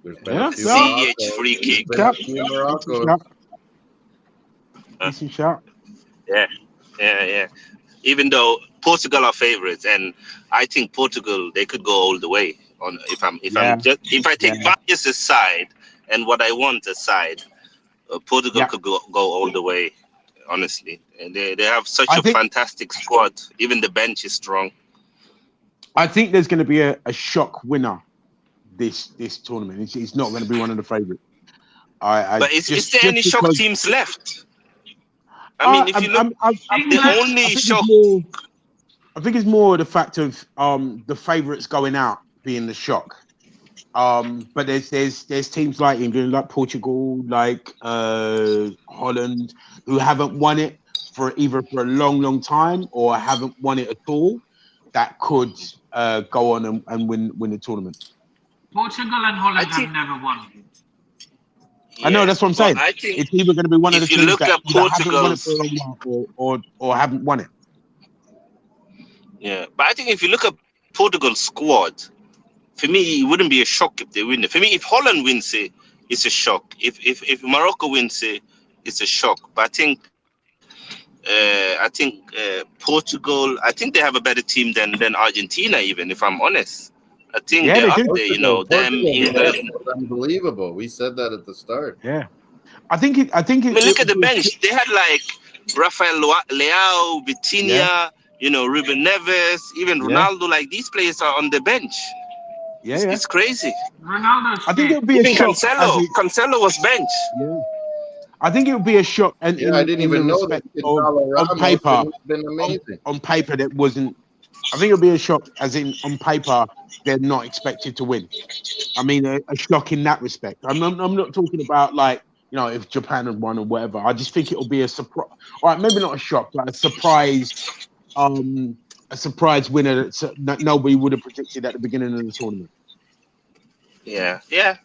There's been a few CH free kick. Decent shot. Yeah. Even though Portugal are favorites, and I think Portugal, they could go all the way. If I take bias aside and what I want aside, Portugal could go all the way. Honestly, and they have such a fantastic squad. Even the bench is strong. I think there's going to be a shock winner this tournament. It's not going to be one of the favorites. But is there any shock teams left? I mean, if you look, the only shock. I think it's more the fact of the favourites going out being the shock. But there's teams like England, like Portugal, like Holland, who haven't won it for either for a long time or haven't won it at all. That could go on and win the tournament. Portugal and Holland have never won. I know, that's what I'm saying. I think it's either going to be one of the teams that haven't won it for a long while or haven't won it. Yeah, but I think if you look at Portugal's squad, for me, it wouldn't be a shock if they win it. For me, if Holland wins it, it's a shock. If Morocco wins it, it's a shock. But I think Portugal, I think they have a better team than Argentina, even if I'm honest. I think they're up there, you know. England. Unbelievable. We said that at the start. Yeah. I think look at the bench. They had like Rafael Leao, Vitinha, you know, Ruben Neves, even Ronaldo. Like, these players are on the bench. It's crazy. Ronaldo. I think it would be a shock. Cancelo was bench. Yeah. I think it would be a shock. And I didn't even know that. On paper, been amazing. On paper, that wasn't. I think it would be a shock, as in on paper, they're not expected to win. I mean, a shock in that respect. I'm not talking about like, you know, if Japan had won or whatever. I just think it'll be a surprise. All right, maybe not a shock, but a surprise winner that nobody would have predicted at the beginning of the tournament. Yeah. Yeah.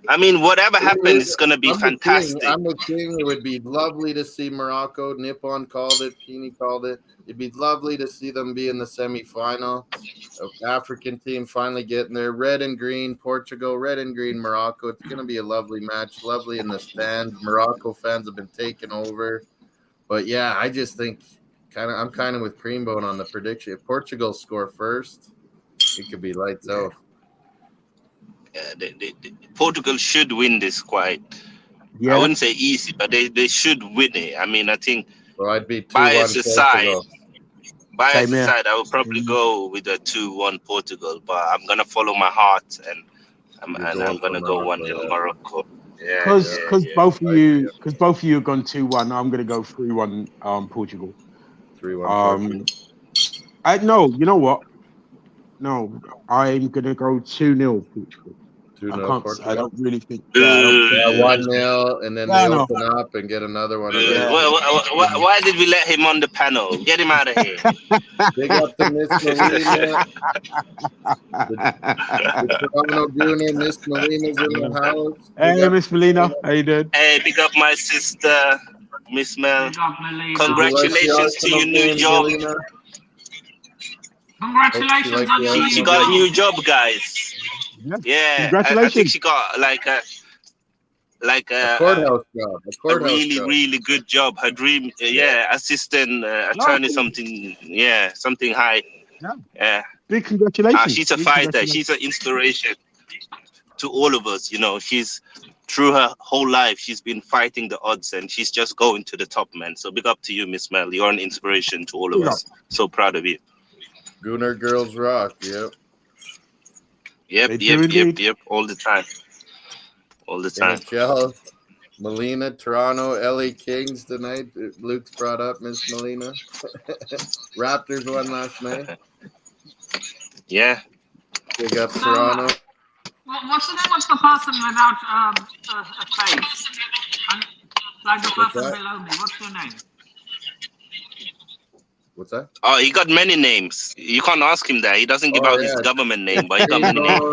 I mean, whatever happens, it's gonna be I'm the king. fantastic. I'm the king. It would be lovely to see Morocco. Nippon called it. Pini called it. It'd be lovely to see them be in the semifinal. African team finally getting there. Red and green, Portugal. Red and green, Morocco. It's going to be a lovely match. Lovely in the stands. Morocco fans have been taken over. But yeah, I just think I'm kind of with Creambone on the prediction. If Portugal score first, it could be lights out. Portugal should win this quite. Yeah. I wouldn't say easy, but they should win it. I mean, I think So I'd be 2-1 bias aside, Same here. I would probably go with a 2-1 Portugal, but I'm gonna follow my heart and I'm gonna go 1-0 Morocco. Because both of you have gone 2-1. I'm gonna go 3-1 Portugal. 3-1 Portugal. No, you know what? No, I'm gonna go 2-0 Portugal. 2-0 Portugal. I don't really think. 1-0, and then they open up and get another one. Why did we let him on the panel? Get him out of here. Big up to Miss Melina. the Toronto Junior, Miss Melina's in the house. Hey, Miss Melina, how you doing? Hey, big up my sister, Miss Mel. Congratulations to your new job. Melina. Congratulations on your She got a new job, guys. Yeah, congratulations. I think she got like a courthouse job. A really good job. Her dream, assistant attorney, something high. Yeah. Big congratulations. She's a fighter. She's an inspiration to all of us. You know, she's through her whole life, she's been fighting the odds, and she's just going to the top, man. So big up to you, Miss Mel. You're an inspiration to all of us. So proud of you. Gooner Girls Rock. Yep. Yep. All the time. NHL, Melina, Toronto, LA Kings tonight. Luke's brought up Miss Melina. Raptors won last night. Yeah. Big up Toronto. What's the name of the person without a face? Like the person below me. What's your name? What's that? Oh, he got many names. You can't ask him that. He doesn't give out his government name, but he got many names.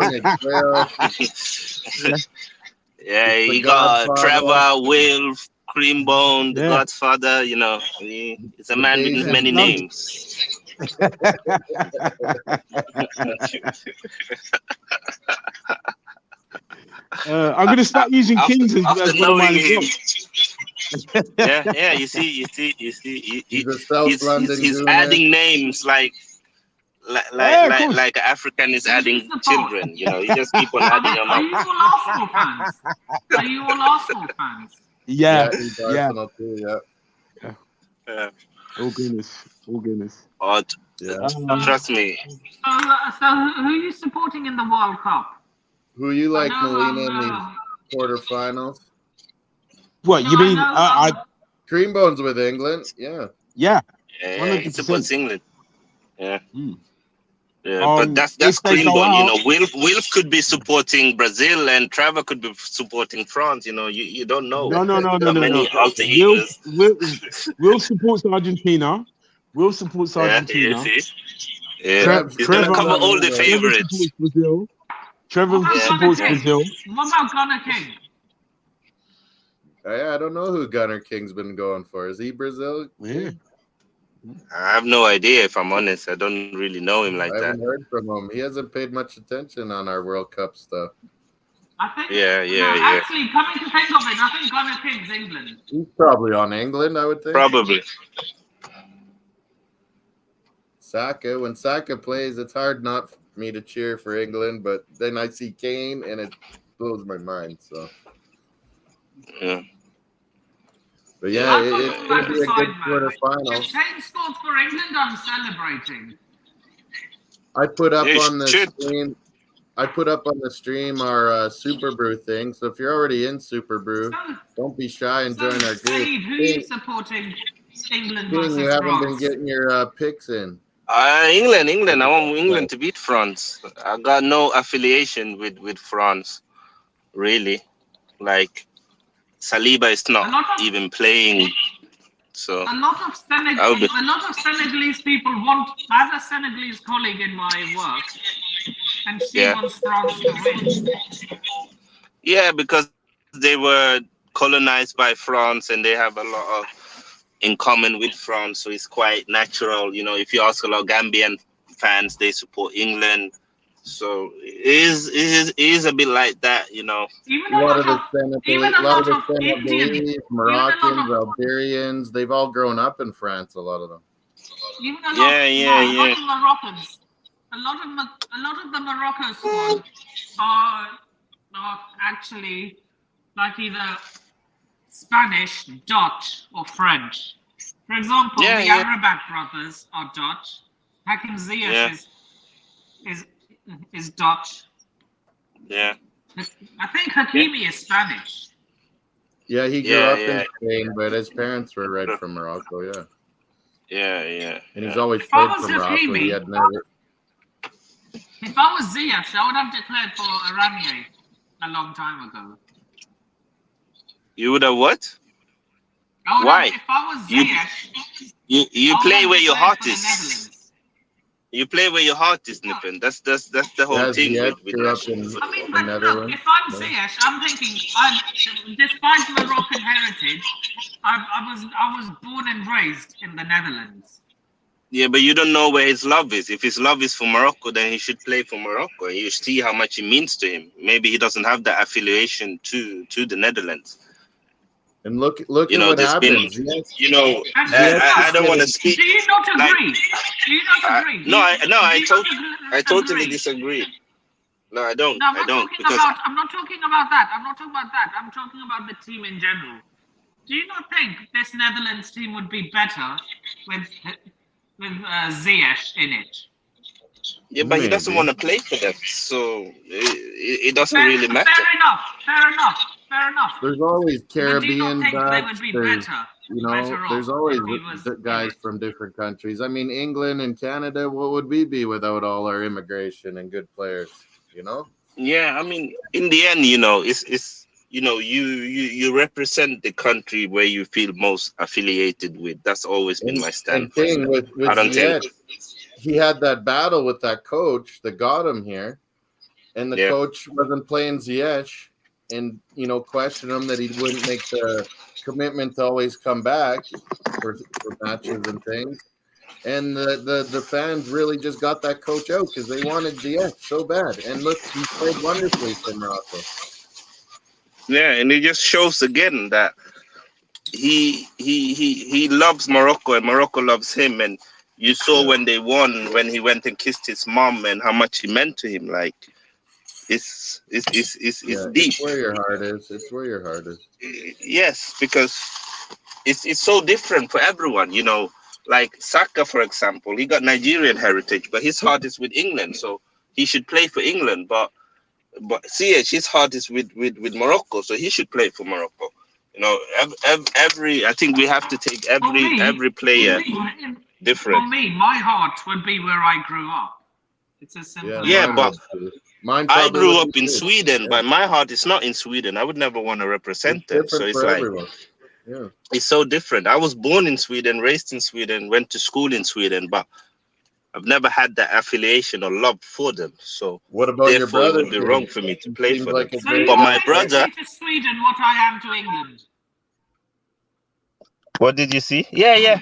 Yeah, he got Trevor, Will, Creambone, the Godfather. You know, he's a man with many names. I'm going to start using Kings as one of my names. Yeah. You see, he's adding names like African is adding children. You know, you just keep on adding them up. Are you all Arsenal fans? Yeah. Oh goodness. Trust me. So who are you supporting in the World Cup? Who you like, Melina, in the quarterfinals? What you mean? Creambone's with England. Yeah, he supports England. Yeah. But that's Creambone. You know, Will could be supporting Brazil, and Trevor could be supporting France. You know, you don't know. No. Will supports Argentina. Will supports Argentina. He's gonna cover all the favorites. Trevor supports Brazil. What about Gunnar King? I don't know who Gunnar King's been going for. Is he Brazil? Yeah. I have no idea, if I'm honest. I don't really know him like that. I haven't heard from him. He hasn't paid much attention on our World Cup stuff. I think. Actually, coming to think of it, I think Gunnar King's England. He's probably on England, I would think. Probably. Saka. When Saka plays, it's hard not for me to cheer for England, but then I see Kane, and it blows my mind. So. Yeah. But yeah, it's going to be a good quarterfinals. If Kane scored for England, I'm celebrating. I put up on the stream our Super Brew thing. So if you're already in Super Brew, don't be shy and join our group. Steve, who are you supporting? England versus you haven't France? been getting your picks in. England. I want England to beat France. I got no affiliation with France, really. Like, Saliba is not even playing. So a lot of Senegalese people want. I have a Senegalese colleague in my work and she wants France to win. Yeah, because they were colonized by France and they have a lot of in common with France, so it's quite natural. You know, if you ask a lot of Gambian fans, they support England. So it is a bit like that, you know. Even A a lot of lot the of even a lot of Indian, Senegalese, even a Moroccans, lot of Algerians, they've all grown up in France, a lot of them. even a lot, Yeah. not the Moroccans. A lot of the Morocco squad are actually like either Spanish, Dutch, or French. For example, the Amrabat brothers are Dutch. Hakim Ziyech is Dutch. Yeah. I think Hakimi is Spanish. Yeah, he grew up in Spain, but his parents were right from Morocco, Yeah. And he's always If I played was for Morocco. Hakimi, He had never. If I was Ziyech, I would have declared for Aranier a long time ago. You would have what? Why? If I was Ziyech, you play where your heart is. Netherlands. You play where your heart is, Nippon. That's the whole thing with national football. I mean, but look, if I'm Ziyech, I'm thinking, despite Moroccan heritage, I was born and raised in the Netherlands. Yeah, but you don't know where his love is. If his love is for Morocco, then he should play for Morocco. You see how much it means to him. Maybe he doesn't have that affiliation to the Netherlands. And look You at know, what there's happens. been, you know, I don't want to speak. Do you not agree? Do you not agree? I totally disagree. No, I don't. No, I don't. I'm not talking about that. I'm talking about the team in general. Do you not think this Netherlands team would be better with Ziyech in it? Yeah, but he doesn't want to play for them, so it doesn't really matter. Fair enough. There's always Caribbean Dutch. There's always guys from different countries. I mean, England and Canada, what would we be without all our immigration and good players? You know? Yeah, I mean, in the end, you know, it's you know, you represent the country where you feel most affiliated with. That's always been my stand. I don't think he had that battle with that coach that got him here, and the coach wasn't playing Ziyech, and questioned him that he wouldn't make the commitment to always come back for matches and things. And the fans really just got that coach out because they wanted Ziyech so bad. And look, he played wonderfully for Morocco. Yeah, and it just shows again that he loves Morocco and Morocco loves him. And you saw when they won, when he went and kissed his mom, and how much he meant to him. Like it's deep. It's where your heart is. It's where your heart is. Yes, because it's so different for everyone. You know, like Saka, for example, he got Nigerian heritage, but his heart is with England, so he should play for England. But his heart is with Morocco, so he should play for Morocco. You know, I think we have to take every player different. For me, my heart would be where I grew up. It's as simple. Yeah, but I grew up in Sweden, but my heart is not in Sweden. I would never want to represent them. So it's like it's so different. I was born in Sweden, raised in Sweden, went to school in Sweden, but I've never had that affiliation or love for them. So what about your brother? It would be wrong for me to play for them. So but my brother to Sweden, what I am to England. What did you see? Yeah.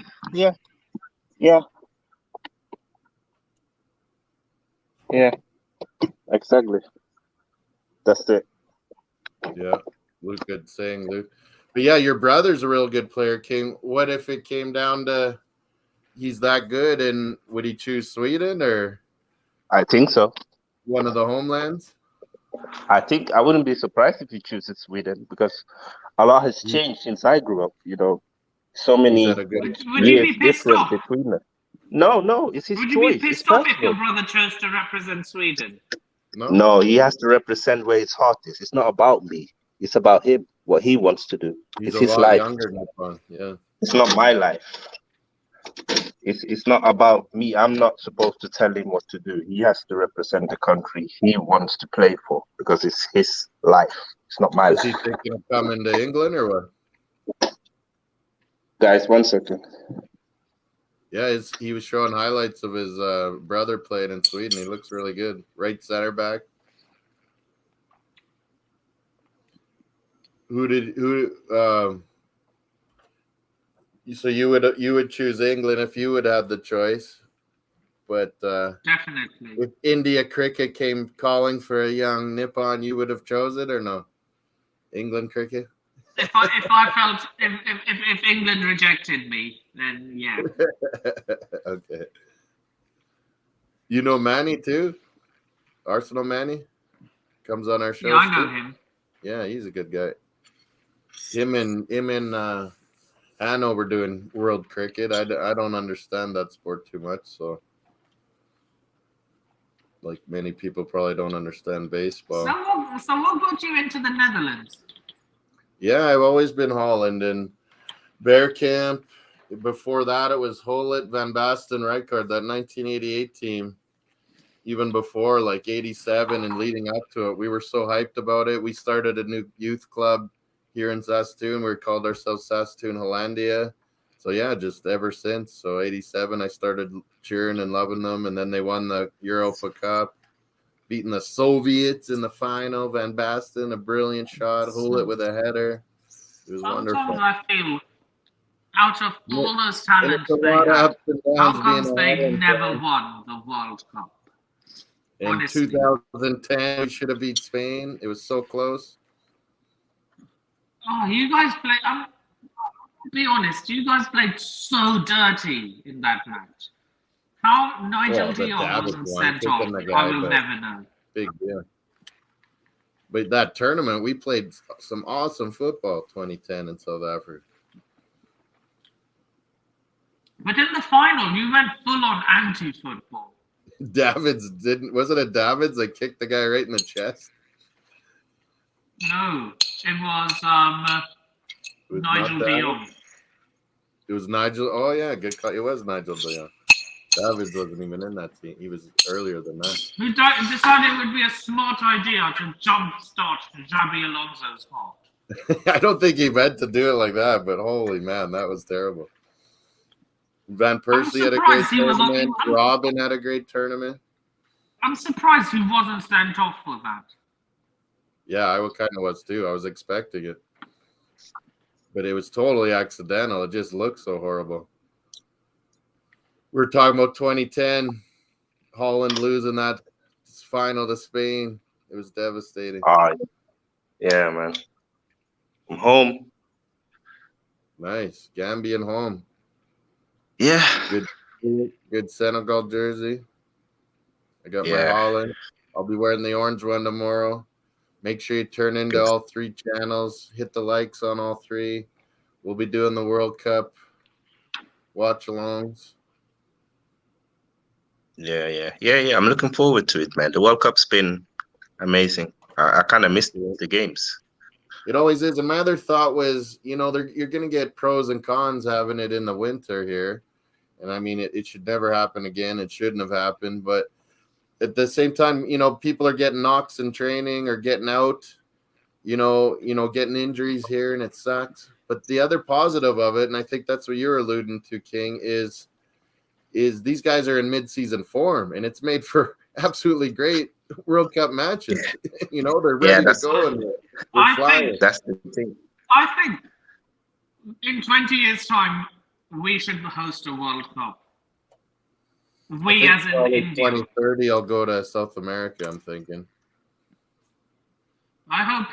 Exactly. That's it. Yeah, Luke, good saying, Luke. But yeah, your brother's a real good player, King. What if it came down to he's that good, and would he choose Sweden or? I think so. One of the homelands? I think I wouldn't be surprised if he chooses Sweden because a lot has changed since I grew up. You know, so many years different between them. No, it's his choice. Would you be pissed off if your brother chose to represent Sweden? No, he has to represent where his heart is. It's not about me. It's about him, what he wants to do. He's it's his life. Younger than fun. Yeah. It's not my life. It's not about me. I'm not supposed to tell him what to do. He has to represent the country he wants to play for because it's his life. It's not my life. Is he thinking of coming to England or what? Guys, 1 second. Yeah, he was showing highlights of his brother playing in Sweden. He looks really good. Right center back. So you would choose England if you would have the choice, but Definitely. if India cricket came calling for a young Nippon, you would have chose it or no? England cricket. If I felt if England rejected me, then yeah. Okay. You know Manny too? Arsenal Manny comes on our show. Yeah, I know him. Yeah, he's a good guy. Him and Hanover doing world cricket. I don't understand that sport too much, so like many people probably don't understand baseball. So what got you into the Netherlands? Yeah, I've always been Holland and Bearcamp. Before that, it was Holet, Van Basten, Rijkaard, that 1988 team. Even before, like 87 and leading up to it, we were so hyped about it. We started a new youth club here in Saskatoon. We called ourselves Saskatoon Hollandia. So, yeah, just ever since. So, 87, I started cheering and loving them. And then they won the Europa Cup, beating the Soviets in the final. Van Basten, a brilliant shot. Holet with a header. It was wonderful. Sometimes I feel out of all those talents they have, how comes they never won the World Cup? In 2010, we should have beat Spain. It was so close. Oh, you guys played. Be honest, you guys played so dirty in that match. How Nigel Dion wasn't sent off, I will never know. Big deal. But that tournament, we played some awesome football. 2010 in South Africa. But in the final, you went full on anti-football. Davids didn't. Was it a Davids that kicked the guy right in the chest? No, it was Nigel Dion. It was Nigel. Oh yeah, good call. It was Nigel Dion. Davids wasn't even in that team. He was earlier than that. Who decided it would be a smart idea to jumpstart Xabi Alonso's heart? I don't think he meant to do it like that, but holy man, that was terrible. Van Persie had a great tournament. Robin had a great tournament. I'm surprised he wasn't sent off for that. Yeah, I kind of was too. I was expecting it. But it was totally accidental. It just looked so horrible. We're talking about 2010, Holland losing that final to Spain. It was devastating. Yeah, man. I'm home. Nice. Gambian home. Yeah. Good Senegal jersey. I got my Holland. I'll be wearing the orange one tomorrow. Make sure you turn into all three channels. Hit the likes on all three. We'll be doing the World Cup watch-alongs. Yeah. I'm looking forward to it, man. The World Cup's been amazing. I kind of missed the games. It always is. And my other thought was, you're going to get pros and cons having it in the winter here. And I mean, it should never happen again. It shouldn't have happened. But at the same time, people are getting knocks in training or getting out, getting injuries here, and it sucks. But the other positive of it, and I think that's what you're alluding to, King, is these guys are in mid-season form, and it's made for absolutely great World Cup matches. They're ready to go. And they're flying. That's the thing. I think in 20 years' time, we should host a World Cup. We as in India. 2030, I'll go to South America, I'm thinking. I hope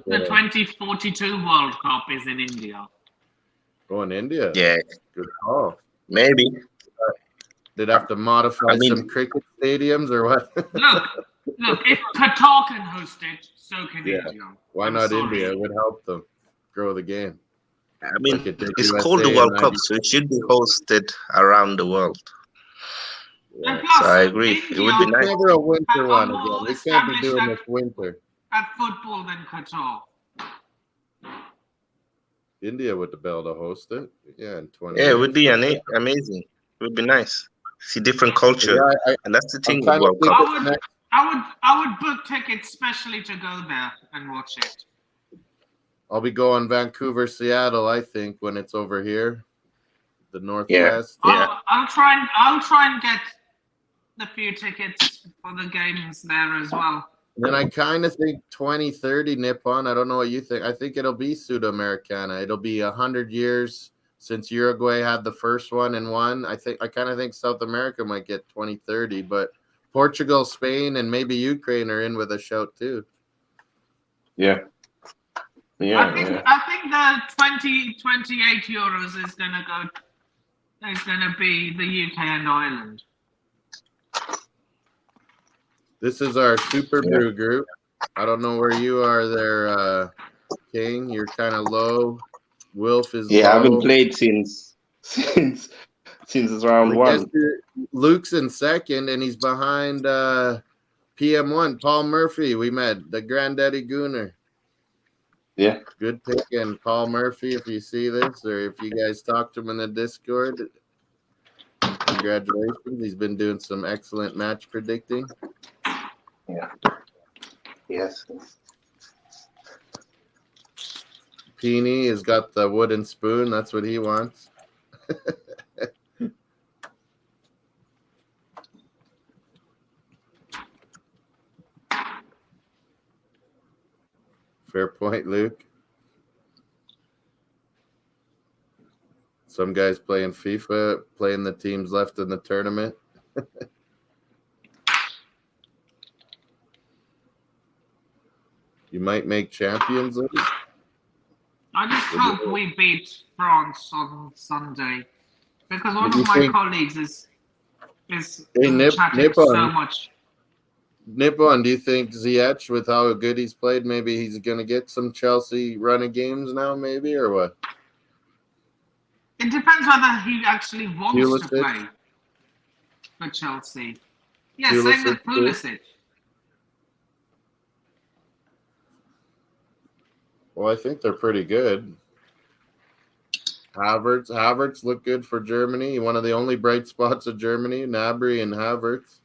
the 2042 World Cup is in India. Oh, in India? Yeah. Good call. Maybe. They'd have to modify some cricket stadiums or what? Look, if Qatar can host it, so can India. Why not India? It would help them grow the game. I mean, it's called the World Cup, so it should be hosted around the world. Yeah, plus, so I agree. It would be nice. Never a winter one again. We can't be doing this winter. At football than Qatar. India would be able to host it. Yeah, in 20 Yeah, it would be amazing. It would be nice. See different culture. Yeah, and that's the thing with World Cup. I would book tickets specially to go there and watch it. I'll be going Vancouver, Seattle, I think, when it's over here, the Yeah. Northwest. Yeah. I'll try and get the few tickets for the games there as well. Then I kind of think 2030 Nippon. I don't know what you think. I think it'll be Sudamericana. It'll be 100 years since Uruguay had the first one and won. I kind of think South America might get 2030, but Portugal, Spain, and maybe Ukraine are in with a shout too. Yeah. I think the 2028 Euros is gonna be the UK and Ireland. This is our Super Brew group. I don't know where you are there, King. You're kind of low. Wilf is low. I haven't played since round one. Luke's in second, and he's behind PM1, Paul Murphy. We met the Granddaddy Gooner. Yeah. Good pick. And Paul Murphy, if you see this or if you guys talk to him in the Discord, congratulations. He's been doing some excellent match predicting. Yeah. Yes. Peony has got the wooden spoon. That's what he wants. Fair point, Luke. Some guys playing FIFA, playing the teams left in the tournament. You might make champions, Luke. I just hope we beat France on Sunday because one of my colleagues is chatting so much. Nippon, do you think Ziyech, with how good he's played, maybe he's going to get some Chelsea run of games now, maybe, or what? It depends whether he actually wants to play for Chelsea. Yeah, same with Pulisic. Well, I think they're pretty good. Havertz looked good for Germany. One of the only bright spots of Germany, Gnabry and Havertz.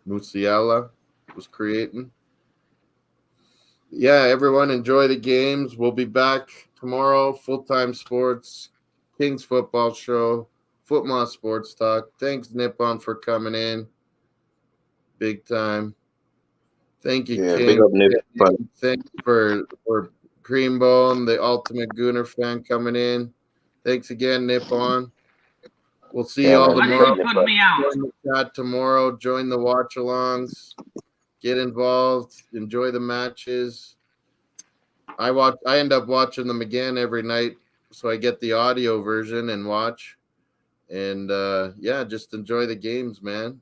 Musiala was creating. Yeah, everyone enjoy the games. We'll be back tomorrow. Full-time sports, King's Football Show, Football Sports Talk. Thanks, Nippon, for coming in. Big time. Thank you, King. Big up, Nippon. Thanks for Creambone, the ultimate Gooner fan, coming in. Thanks again, Nippon. We'll see you all tomorrow. Put me out. Join the chat tomorrow. Join the watch-alongs. Get involved. Enjoy the matches. I end up watching them again every night, so I get the audio version and watch. And just enjoy the games, man.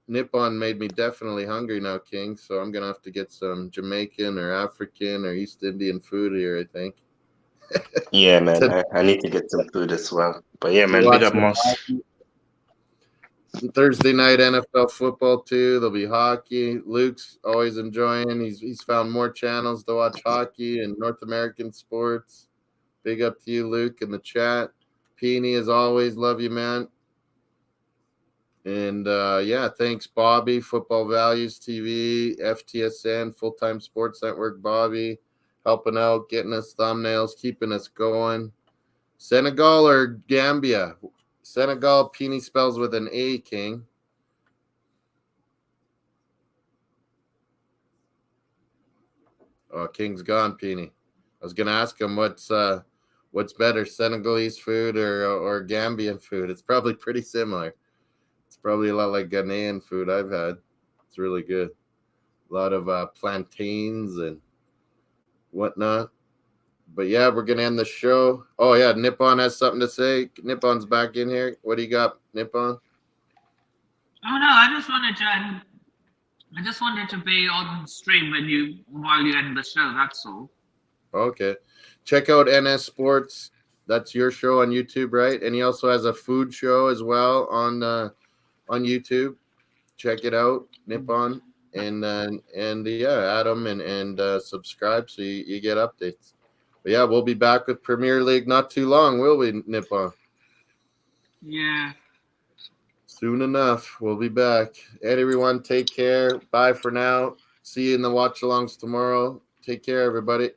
Nippon made me definitely hungry now, King. So I'm gonna have to get some Jamaican or African or East Indian food here, I think. Yeah, man. I need to get some food as well. But yeah, man, big up Moss. Thursday night NFL football too. There'll be hockey. Luke's always enjoying. He's found more channels to watch hockey and North American sports. Big up to you, Luke, in the chat. Peony, as always, love you, man. And thanks, Bobby, Football Values TV, FTSN, Full-Time Sports Network, Bobby, helping out, getting us thumbnails, keeping us going. Senegal or Gambia? Senegal, Peony spells with an A, King. Oh, King's gone, Peony. I was gonna ask him what's better, Senegalese food or Gambian food. It's probably pretty similar. It's probably a lot like Ghanaian food I've had. It's really good. A lot of plantains and whatnot. But yeah, we're gonna end the show. Oh yeah, Nippon has something to say. Nippon's back in here. What do you got, Nippon? Oh no, I just wanted to be on stream while you end the show. That's all. Okay, check out NS Sports. That's your show on YouTube, right? And he also has a food show as well on YouTube. Check it out, Nippon, and add them and subscribe so you get updates. But yeah, we'll be back with Premier League not too long, will we, Nippon? Yeah. Soon enough, we'll be back. And everyone, take care. Bye for now. See you in the watch-alongs tomorrow. Take care, everybody.